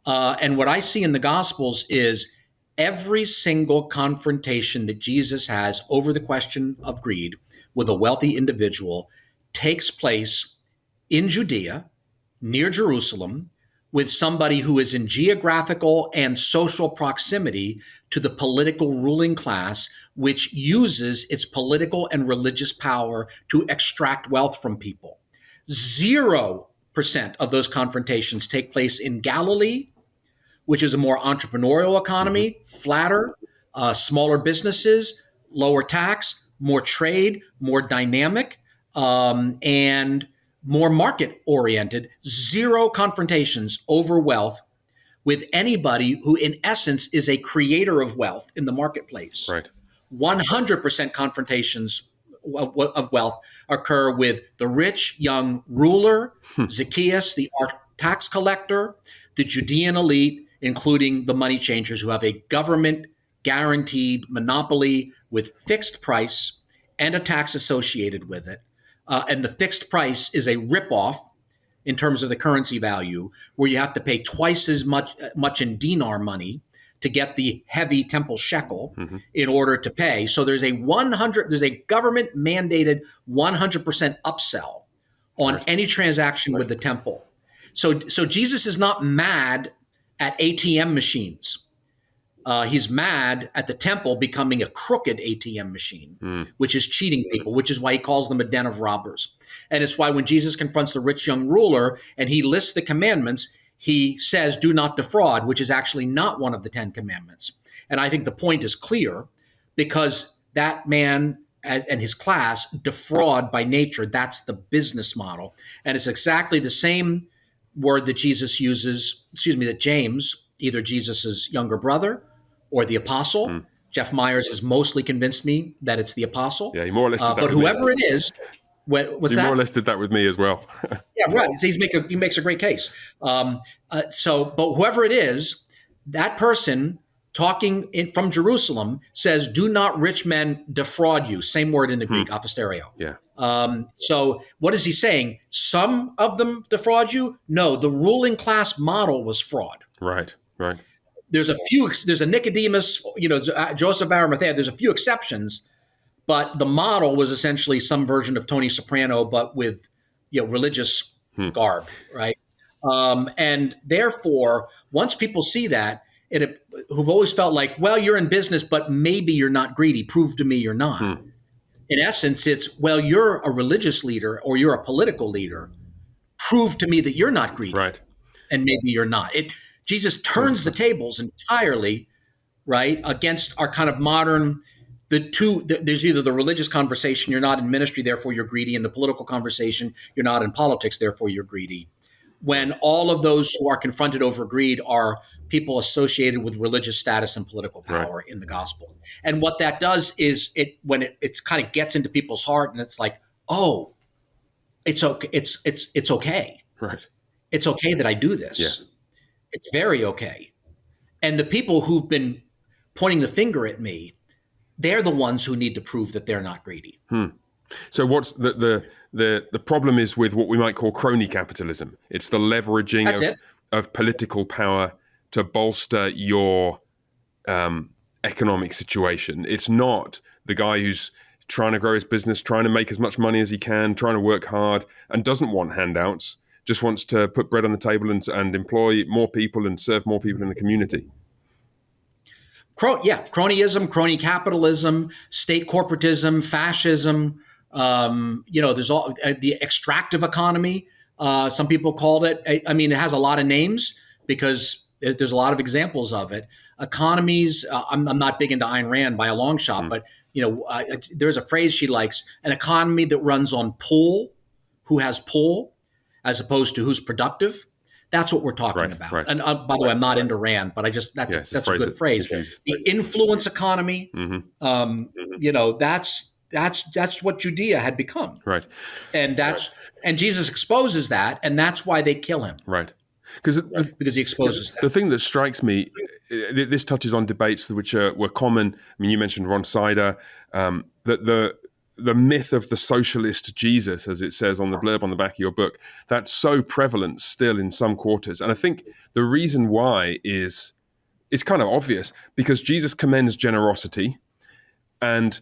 And what I see in the Gospels is every single confrontation that Jesus has over the question of greed with a wealthy individual takes place in Judea, near Jerusalem, with somebody who is in geographical and social proximity to the political ruling class, which uses its political and religious power to extract wealth from people. 0% of those confrontations take place in Galilee, which is a more entrepreneurial economy, flatter, smaller businesses, lower tax, more trade, more dynamic, and more market oriented. Zero confrontations over wealth with anybody who, in essence, is a creator of wealth in the marketplace. Right. 100% confrontations of wealth occur with the rich young ruler, Zacchaeus, the tax collector, the Judean elite, including the money changers who have a government guaranteed monopoly with fixed price and a tax associated with it. And the fixed price is a ripoff in terms of the currency value, where you have to pay twice as much in dinar money to get the heavy temple shekel in order to pay. So there's a government mandated 100% upsell on any transaction with the temple. So Jesus is not mad at ATM machines. He's mad at the temple becoming a crooked ATM machine, which is cheating people, which is why he calls them a den of robbers. And it's why when Jesus confronts the rich young ruler and he lists the commandments, he says, do not defraud, which is actually not one of the 10 commandments. And I think the point is clear because that man and his class defraud by nature. That's the business model. And it's exactly the same word that Jesus uses, that James, either Jesus's younger brother or the apostle. Jeff Myers has mostly convinced me that it's the apostle. Yeah, he more or less did that but with whoever me. it is, what's He that? more or less did that with me as well. Yeah, right. He makes a great case. But whoever it is, that person talking from Jerusalem says, "Do not rich men defraud you." Same word in the Greek, aphisterio. Yeah. So what is he saying? Some of them defraud you? No, the ruling class model was fraud. Right. There's a Nicodemus, Joseph Arimathea. There's a few exceptions, but the model was essentially some version of Tony Soprano, but with religious garb, right? And therefore, once people see that, who've always felt like, well, you're in business, but maybe you're not greedy. Prove to me you're not. In essence, it's, well, you're a religious leader or you're a political leader. Prove to me that you're not greedy. Right. And maybe you're not. Jesus turns the tables entirely, right, against our kind of modern, there's either the religious conversation, you're not in ministry, therefore you're greedy, and the political conversation, you're not in politics, therefore you're greedy. When all of those who are confronted over greed are people associated with religious status and political power in the gospel. And what that does is when it kind of gets into people's heart and it's like, oh, it's okay. It's okay. Right. It's okay that I do this. Yeah. It's very okay. And the people who've been pointing the finger at me, they're the ones who need to prove that they're not greedy. So what's the problem is with what we might call crony capitalism. It's the leveraging of political power to bolster your economic situation. It's not the guy who's trying to grow his business, trying to make as much money as he can, trying to work hard and doesn't want handouts, just wants to put bread on the table and employ more people and serve more people in the community. Cronyism, crony capitalism, state corporatism, fascism. There's all the extractive economy. Some people called it. I mean, it has a lot of names because there's a lot of examples of it. Economies. I'm not big into Ayn Rand by a long shot, but there's a phrase she likes: an economy that runs on pull, who has pull, as opposed to who's productive. That's what we're talking about. Right. And by the way, I'm not into Rand, but that's a good phrase. The influence economy. That's what Judea had become. Right. And Jesus exposes that, and that's why they kill him. Right. Because he exposes that. The thing that strikes me, this touches on debates which were common. I mean, you mentioned Ron Sider, that the myth of the socialist Jesus, as it says on the blurb on the back of your book, that's so prevalent still in some quarters. And I think the reason why is it's kind of obvious, because Jesus commends generosity, and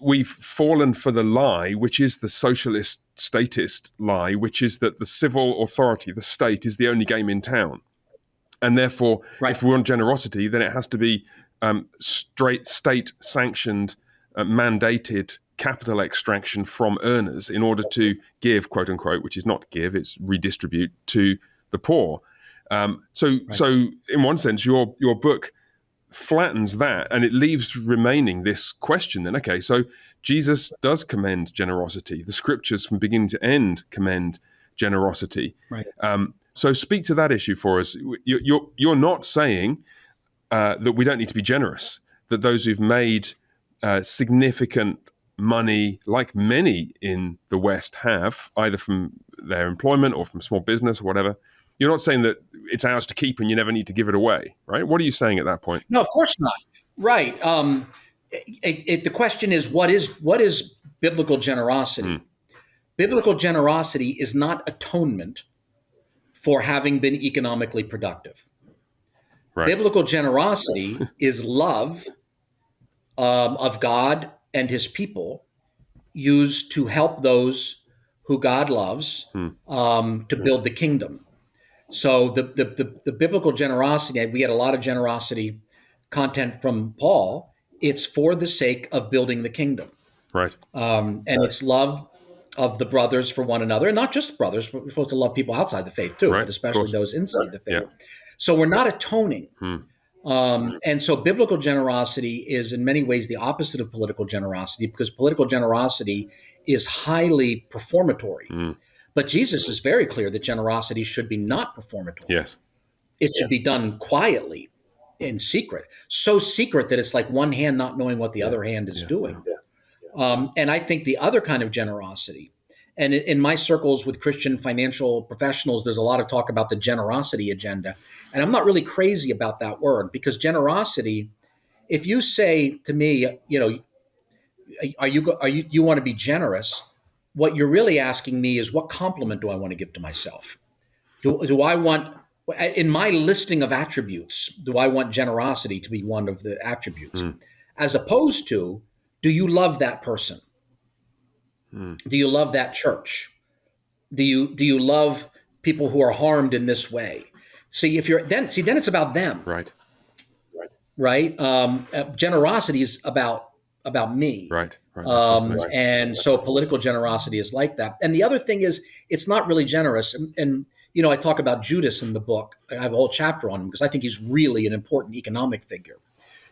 we've fallen for the lie, which is the socialist statist lie, which is that the civil authority, the state, is the only game in town. And therefore, if we want generosity, then it has to be straight state-sanctioned, mandated capital extraction from earners in order to give, quote unquote, which is not give, it's redistribute to the poor. So in one sense, your book flattens that, and it leaves remaining this question then, okay, so Jesus does commend generosity. The scriptures from beginning to end commend generosity. Right. So speak to that issue for us. You're not saying that we don't need to be generous, that those who've made significant money, like many in the West have, either from their employment or from small business or whatever, you're not saying that it's ours to keep and you never need to give it away, right? What are you saying at that point? No, of course not. Right. The question is, what is biblical generosity? Biblical generosity is not atonement for having been economically productive. Right. Biblical generosity is love of God and his people used to help those who God loves to build the kingdom. So the biblical generosity, we had a lot of generosity content from Paul. It's for the sake of building the kingdom. Right. And it's love of the brothers for one another, and not just brothers. We're supposed to love people outside the faith too, Right, but especially those inside the faith. Yeah. So we're not atoning. And so biblical generosity is in many ways the opposite of political generosity, because political generosity is highly performatory. But Jesus is very clear that generosity should be not performatory. Yes. It should be done quietly, in secret. So secret that it's like one hand not knowing what the other hand is doing. And I think the other kind of generosity, and in my circles with Christian financial professionals, there's a lot of talk about the generosity agenda. And I'm not really crazy about that word, because generosity, if you say to me, you want to be generous, what you're really asking me is, what compliment do I want to give to myself? Do I want, in my listing of attributes, do I want generosity to be one of the attributes? As opposed to, do you love that person? Do you love that church? Do you love people who are harmed in this way? See, then it's about them. Right. Generosity is about me. Right. And so political generosity is like that. And the other thing is, it's not really generous. And I talk about Judas in the book. I have a whole chapter on him because I think he's really an important economic figure.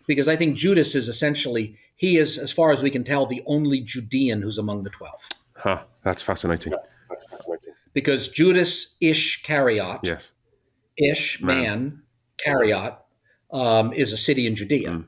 Because I think Judas is essentially, he is, as far as we can tell, the only Judean who's among the 12. That's fascinating. Because Judas Iscariot, Yes. Man, Cariot, is a city in Judea.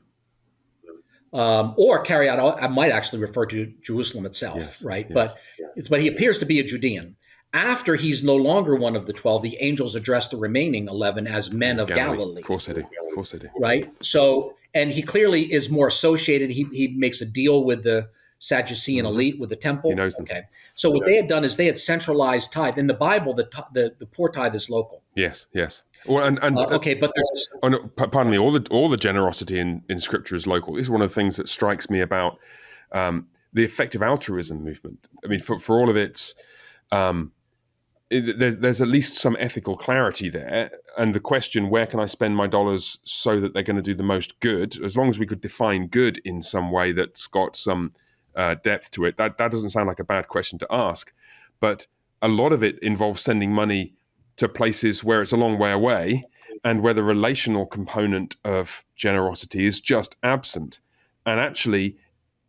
Or Cariot, I might actually refer to Jerusalem itself, Yes, right? yes. But he appears to be a Judean. After he's no longer one of the 12, the angels address the remaining 11 as men of Galilee. Of course they do. Right? So, and he clearly is more associated. He makes a deal with the Sadducean elite, with the temple. He knows them. Okay. So what they had done is they had centralized tithe. In the Bible, the poor tithe is local. Yes. Well, okay, but there's... Oh, no, pardon me. All the generosity in Scripture is local. This is one of the things that strikes me about the effective altruism movement. I mean, for all of its... there's at least some ethical clarity there. And the question, where can I spend my dollars so that they're going to do the most good? As long as we could define good in some way that's got some depth to it, that doesn't sound like a bad question to ask. But a lot of it involves sending money to places where it's a long way away and where the relational component of generosity is just absent. And actually,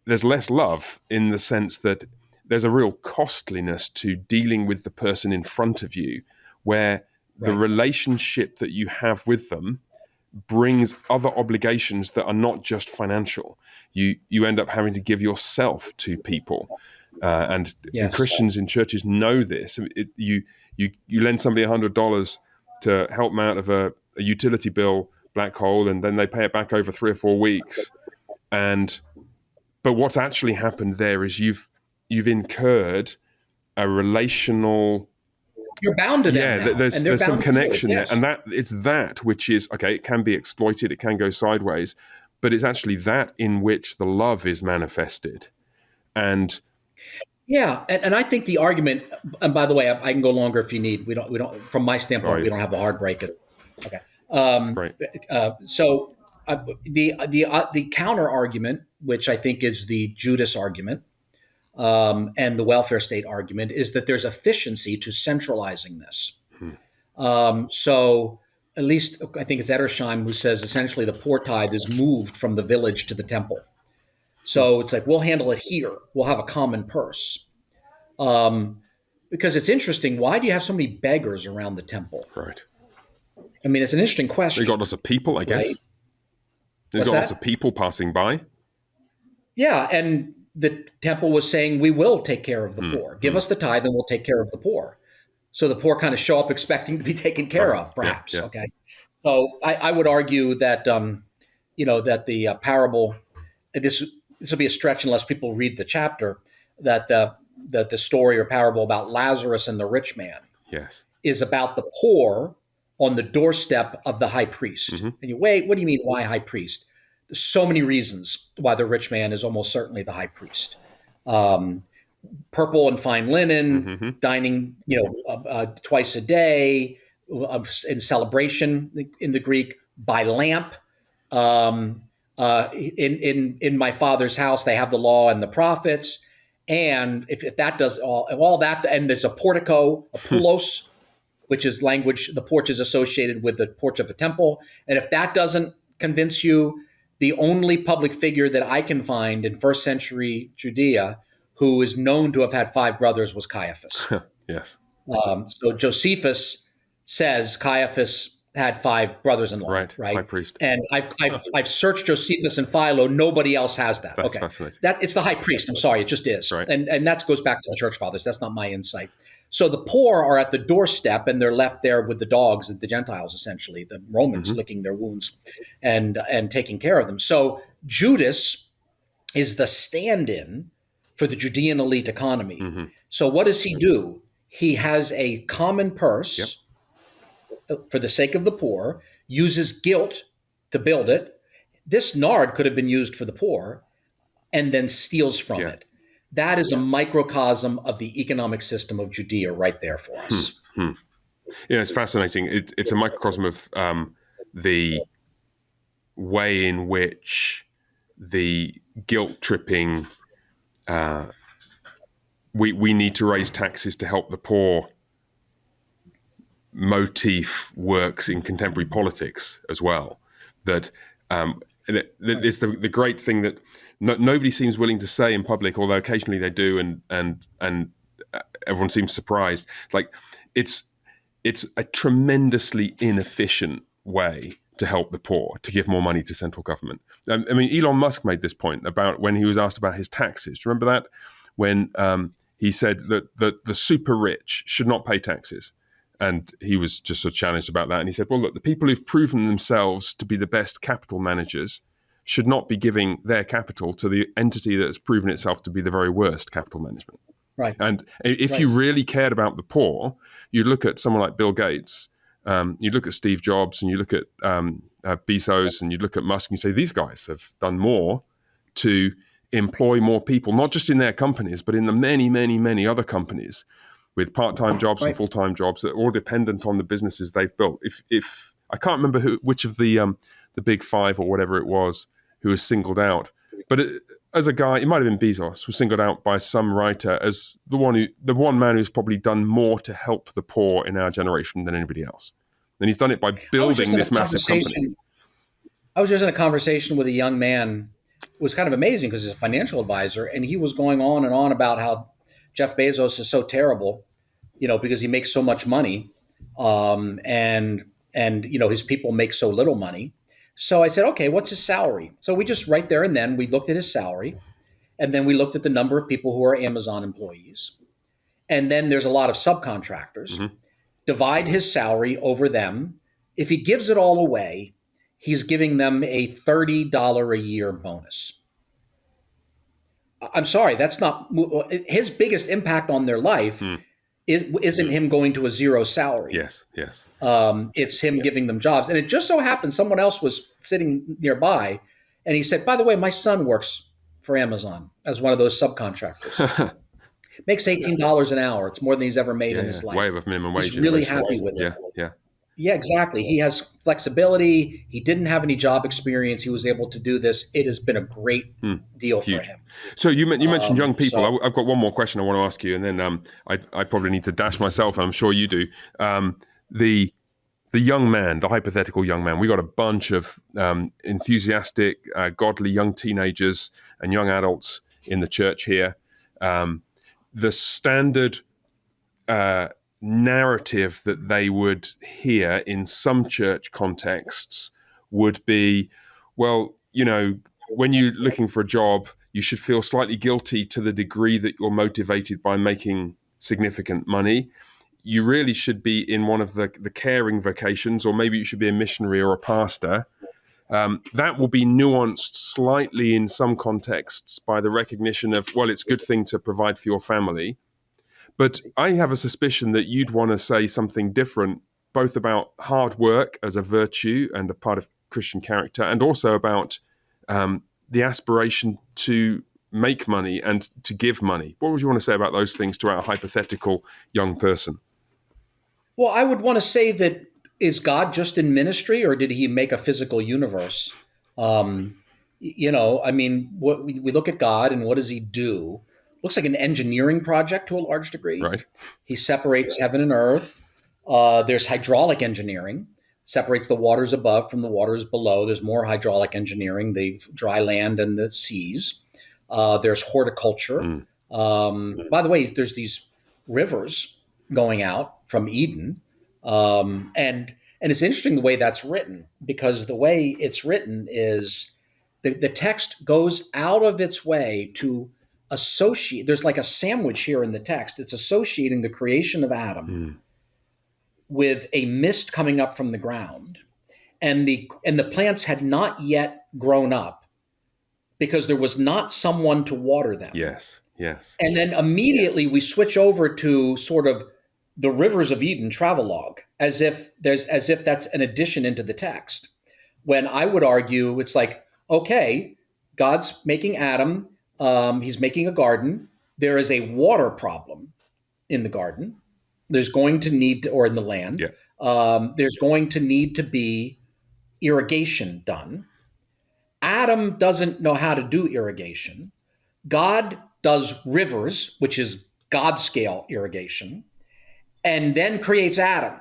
there's less love in the sense that there's a real costliness to dealing with the person in front of you, where the relationship that you have with them brings other obligations that are not just financial. You end up having to give yourself to people. And Christians in churches know this. You lend somebody $100 to help them out of a utility bill black hole, and then they pay it back over 3 or 4 weeks. But what's actually happened there is you've incurred a relational... You're bound to them now. There's some connection there. And it's that which is, okay, it can be exploited, it can go sideways, but it's actually that in which the love is manifested. And I think the argument, and by the way, I can go longer if you need. We don't. From my standpoint, we don't have a hard break. Okay. That's great. So the counter argument, which I think is the Judas argument, and the welfare state argument, is that there's efficiency to centralizing this. So at least I think it's Edersheim who says essentially the poor tithe is moved from the village to the temple. So it's like, we'll handle it here. We'll have a common purse. Because it's interesting. Why do you have so many beggars around the temple? Right. I mean, it's an interesting question. They got lots of people, I guess. Right? There's got lots of people passing by. Yeah, and the temple was saying, we will take care of the poor. Give us the tithe and we'll take care of the poor. So the poor kind of show up expecting to be taken care of, perhaps. Yeah. Okay. So I would argue that, that the parable, this will be a stretch unless people read the chapter, that the story or parable about Lazarus and the rich man is about the poor on the doorstep of the high priest. And you wait, what do you mean, why high priest? There's so many reasons why the rich man is almost certainly the high priest. Purple and fine linen, dining, twice a day, in celebration in the Greek, by lamp. In my Father's house, they have the law and the prophets. And if that does all that, and there's a portico, a poulos, which is language, the porch is associated with the porch of a temple. And if that doesn't convince you, the only public figure that I can find in first century Judea who is known to have had 5 brothers was Caiaphas. Yes. So Josephus says Caiaphas had 5 brothers-in-law, right? High priest. And I've searched Josephus and Philo. Nobody else has that. That's fascinating. It's the high priest. I'm sorry, it just is. Right. And that goes back to the church fathers. That's not my insight. So the poor are at the doorstep, and they're left there with the dogs, the Gentiles, essentially, the Romans licking their wounds and taking care of them. So Judas is the stand-in for the Judean elite economy. So what does he do? He has a common purse for the sake of the poor, uses guilt to build it. This nard could have been used for the poor, and then steals from it. That is a microcosm of the economic system of Judea right there for us. Yeah, it's fascinating. It's a microcosm of the way in which the guilt-tripping we need to raise taxes to help the poor motif works in contemporary politics as well. That it's the great thing that nobody seems willing to say in public, although occasionally they do, and everyone seems surprised. Like it's a tremendously inefficient way to help the poor, to give more money to central government. I mean, Elon Musk made this point about when he was asked about his taxes. Do you remember that? When he said that the super rich should not pay taxes. And he was just sort of challenged about that. And he said, well, look, the people who've proven themselves to be the best capital managers should not be giving their capital to the entity that has proven itself to be the very worst capital management. Right. And if you really cared about the poor, you look at someone like Bill Gates, you look at Steve Jobs, and you look at Bezos, and you look at Musk, and you say, these guys have done more to employ more people, not just in their companies, but in the many, many, many other companies with part-time jobs and full-time jobs that are all dependent on the businesses they've built. If I can't remember which of the big 5 or whatever it was who was singled out, but as a guy, it might have been Bezos, was singled out by some writer as the one man who's probably done more to help the poor in our generation than anybody else. And he's done it by building this massive company. I was just in a conversation with a young man. It was kind of amazing because he's a financial advisor, and he was going on and on about how Jeff Bezos is so terrible, because he makes so much money, and his people make so little money. So I said, okay, what's his salary? So we just right there and then we looked at his salary, and then we looked at the number of people who are Amazon employees, and then there's a lot of subcontractors. Divide his salary over them. If he gives it all away, he's giving them a $30 a year bonus. I'm sorry, that's not his biggest impact on their life. Isn't him going to a zero salary. Yes. It's him giving them jobs. And it just so happened someone else was sitting nearby, and he said, by the way, my son works for Amazon as one of those subcontractors. Makes $18 an hour. It's more than he's ever made in his life. Way above minimum wage. He's really happy with it. Yeah, exactly. He has flexibility. He didn't have any job experience. He was able to do this. It has been a great deal for him. So you mentioned young people. I've got one more question I want to ask you, and then I probably need to dash myself, and I'm sure you do. The the young man, the hypothetical young man. We got a bunch of enthusiastic, godly young teenagers and young adults in the church here. The standard narrative that they would hear in some church contexts would be, well, when you're looking for a job, you should feel slightly guilty to the degree that you're motivated by making significant money. You really should be in one of the caring vocations, or maybe you should be a missionary or a pastor. That will be nuanced slightly in some contexts by the recognition of, well, it's a good thing to provide for your family. But I have a suspicion that you'd want to say something different, both about hard work as a virtue and a part of Christian character, and also about the aspiration to make money and to give money. What would you want to say about those things to our hypothetical young person? Well, I would want to say that, is God just in ministry, or did he make a physical universe? I mean, we look at God and what does he do? Looks like an engineering project to a large degree. Right. He separates heaven and earth. There's hydraulic engineering, separates the waters above from the waters below. There's more hydraulic engineering, the dry land and the seas. There's horticulture. By the way, there's these rivers going out from Eden. And it's interesting the way that's written, because the way it's written is the text goes out of its way to associate. There's like a sandwich here in the text. It's associating the creation of Adam with a mist coming up from the ground. And the plants had not yet grown up because there was not someone to water them. Yes. And then immediately we switch over to sort of the Rivers of Eden travelogue, as if that's an addition into the text. When I would argue, it's like, okay, God's making Adam, he's making a garden. There is a water problem in the garden. There's going to need to, or in the land, there's going to need to be irrigation done. Adam doesn't know how to do irrigation. God does rivers, which is God scale irrigation, and then creates Adam.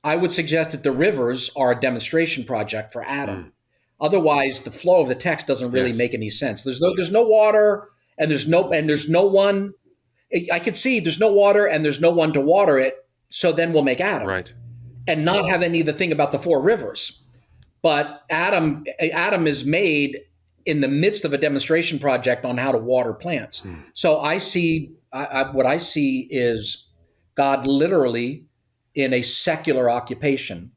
I would suggest that the rivers are a demonstration project for Adam. Otherwise, the flow of the text doesn't really make any sense. There's no water, and there's no one. I could see there's no water and there's no one to water it. So then we'll make Adam, Right. and not have any of the thing about the four rivers. But Adam is made in the midst of a demonstration project on how to water plants. So I see what I see is God literally in a secular occupation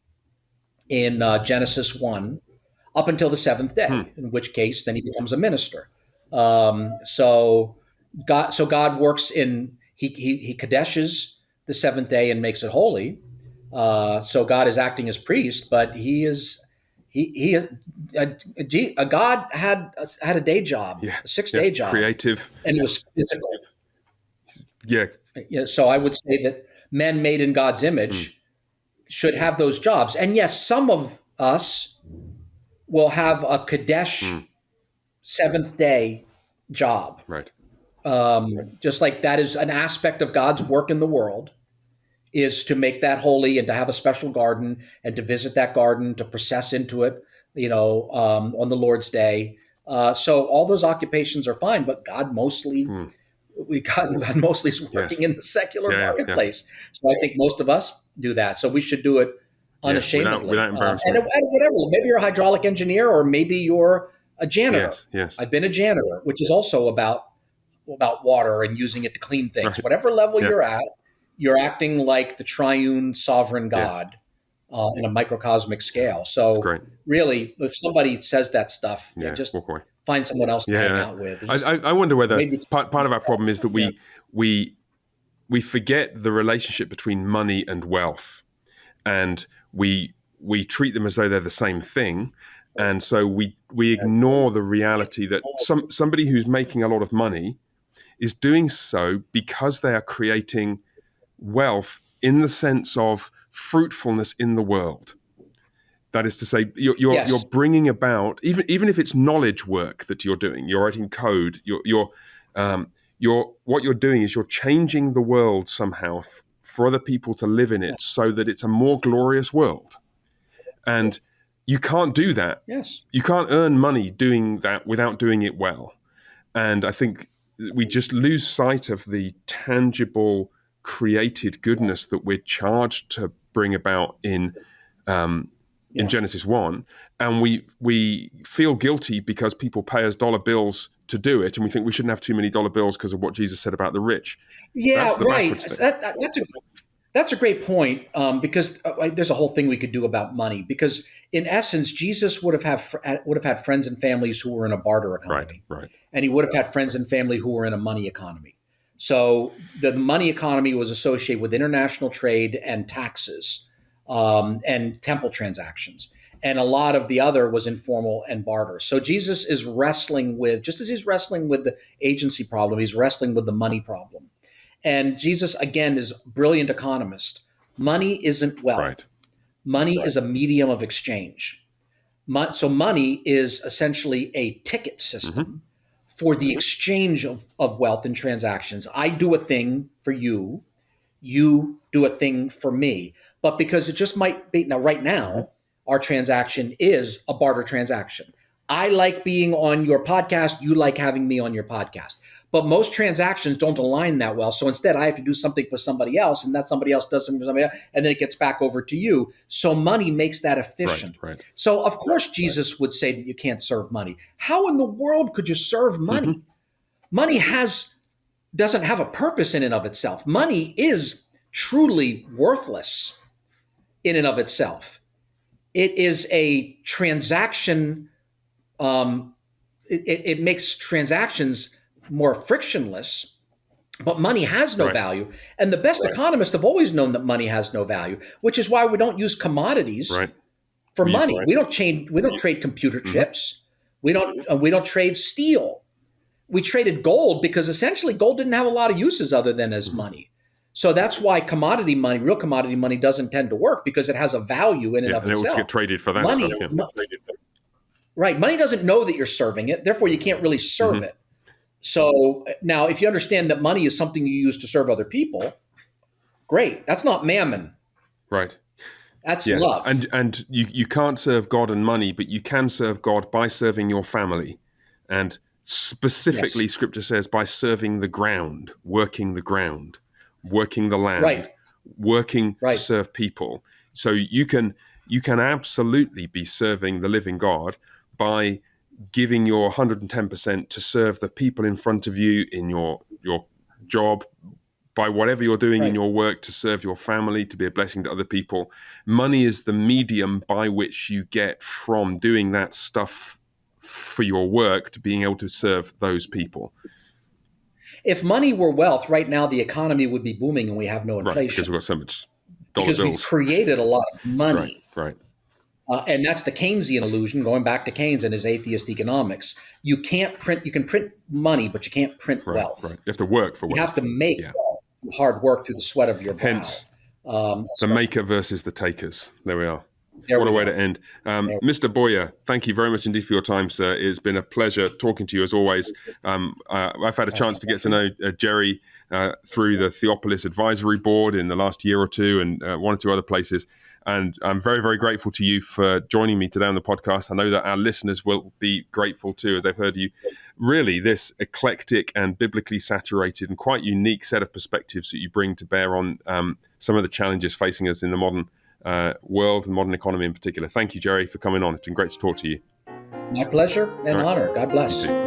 in Genesis 1 up until the seventh day, in which case then he becomes a minister. So God works in, he kadeshes the seventh day and makes it holy. So God is acting as priest, but God had a day job, a 6-day job, creative, and it was physical. Yeah. So I would say that men made in God's image should have those jobs. And yes, some of us will have a Kadesh seventh day job. Right. Just like that is an aspect of God's work in the world, is to make that holy and to have a special garden and to visit that garden, to process into it, on the Lord's day. So all those occupations are fine, but God mostly God mostly is working in the secular marketplace. So I think most of us do that. So we should do it unashamedly. Without embarrassment. And whatever, maybe you're a hydraulic engineer, or maybe you're a janitor. Yes. I've been a janitor, which is also about water and using it to clean things. Right. Whatever level you're at, you're acting like the triune sovereign God in a microcosmic scale. So really, if somebody says that stuff, just find someone else to hang out with. I wonder whether part of our problem is that we forget the relationship between money and wealth, and we treat them as though they're the same thing. And so we ignore the reality that somebody who's making a lot of money is doing so because they are creating wealth in the sense of fruitfulness in the world. That is to say, you're bringing about, even if it's knowledge work that you're doing, you're writing code, what you're doing is you're changing the world somehow for other people to live in it, so that it's a more glorious world. And you can't do that. Yes. You can't earn money doing that without doing it well. And I think we just lose sight of the tangible, created goodness that we're charged to bring about in Genesis 1. And we feel guilty because people pay us dollar bills to do it. And we think we shouldn't have too many dollar bills because of what Jesus said about the rich. Yeah, That's the right. backwards thing. That's a great point, because there's a whole thing we could do about money. Because in essence, Jesus would have had friends and families who were in a barter economy, Right. and he would have had friends and family who were in a money economy. So the money economy was associated with international trade and taxes, and temple transactions. And a lot of the other was informal and barter. So Jesus is wrestling with, just as he's wrestling with the agency problem, he's wrestling with the money problem. And Jesus, again, is a brilliant economist. Money isn't wealth. Right. Money is a medium of exchange. So money is essentially a ticket system for the exchange of wealth and transactions. I do a thing for you, you do a thing for me. But because it just might be, now, right now, our transaction is a barter transaction. I like being on your podcast. You like having me on your podcast. But most transactions don't align that well. So instead, I have to do something for somebody else, and that somebody else does something for somebody else, and then it gets back over to you. So money makes that efficient. Right. So of course, Jesus would say that you can't serve money. How in the world could you serve money? Money doesn't have a purpose in and of itself. Money is truly worthless in and of itself. It is a transaction. It makes transactions more frictionless, but money has no value. And the best economists have always known that money has no value, which is why we don't use commodities for money. We don't trade computer chips. We don't trade steel. We traded gold because essentially gold didn't have a lot of uses other than as money. So that's why commodity money, real commodity money, doesn't tend to work, because it has a value in and of itself. And it will get traded for that money, stuff. Right. Money doesn't know that you're serving it. Therefore, you can't really serve it. So now, if you understand that money is something you use to serve other people, great. That's not mammon. Right. That's love. And you can't serve God and money, but you can serve God by serving your family. And specifically, Scripture says, by serving the ground, working the land, working to serve people. So you can absolutely be serving the living God by giving your 110% to serve the people in front of you in your job, by whatever you're doing in your work, to serve your family, to be a blessing to other people. Money is the medium by which you get from doing that stuff for your work to being able to serve those people. If money were wealth, right now the economy would be booming and we have no inflation. Right, because we've got so much dollar because bills. We've created a lot of money. Right. And that's the Keynesian illusion, going back to Keynes and his atheist economics. You can print money, but you can't print wealth. Right. You have to work for wealth. You have to make wealth, hard work through the sweat of your brow. Hence, the maker versus the takers. There we are. What a way to end. Mr. Bowyer, thank you very much indeed for your time, sir. It's been a pleasure talking to you as always. I've had a chance to get to know Jerry through the Theopolis Advisory Board in the last year or two, and one or two other places. And I'm very, very grateful to you for joining me today on the podcast. I know that our listeners will be grateful too, as they've heard you. Really, this eclectic and biblically saturated and quite unique set of perspectives that you bring to bear on some of the challenges facing us in the modern world and modern economy in particular. Thank you, Jerry, for coming on. It's been great to talk to you. My pleasure and honor. God bless. You too.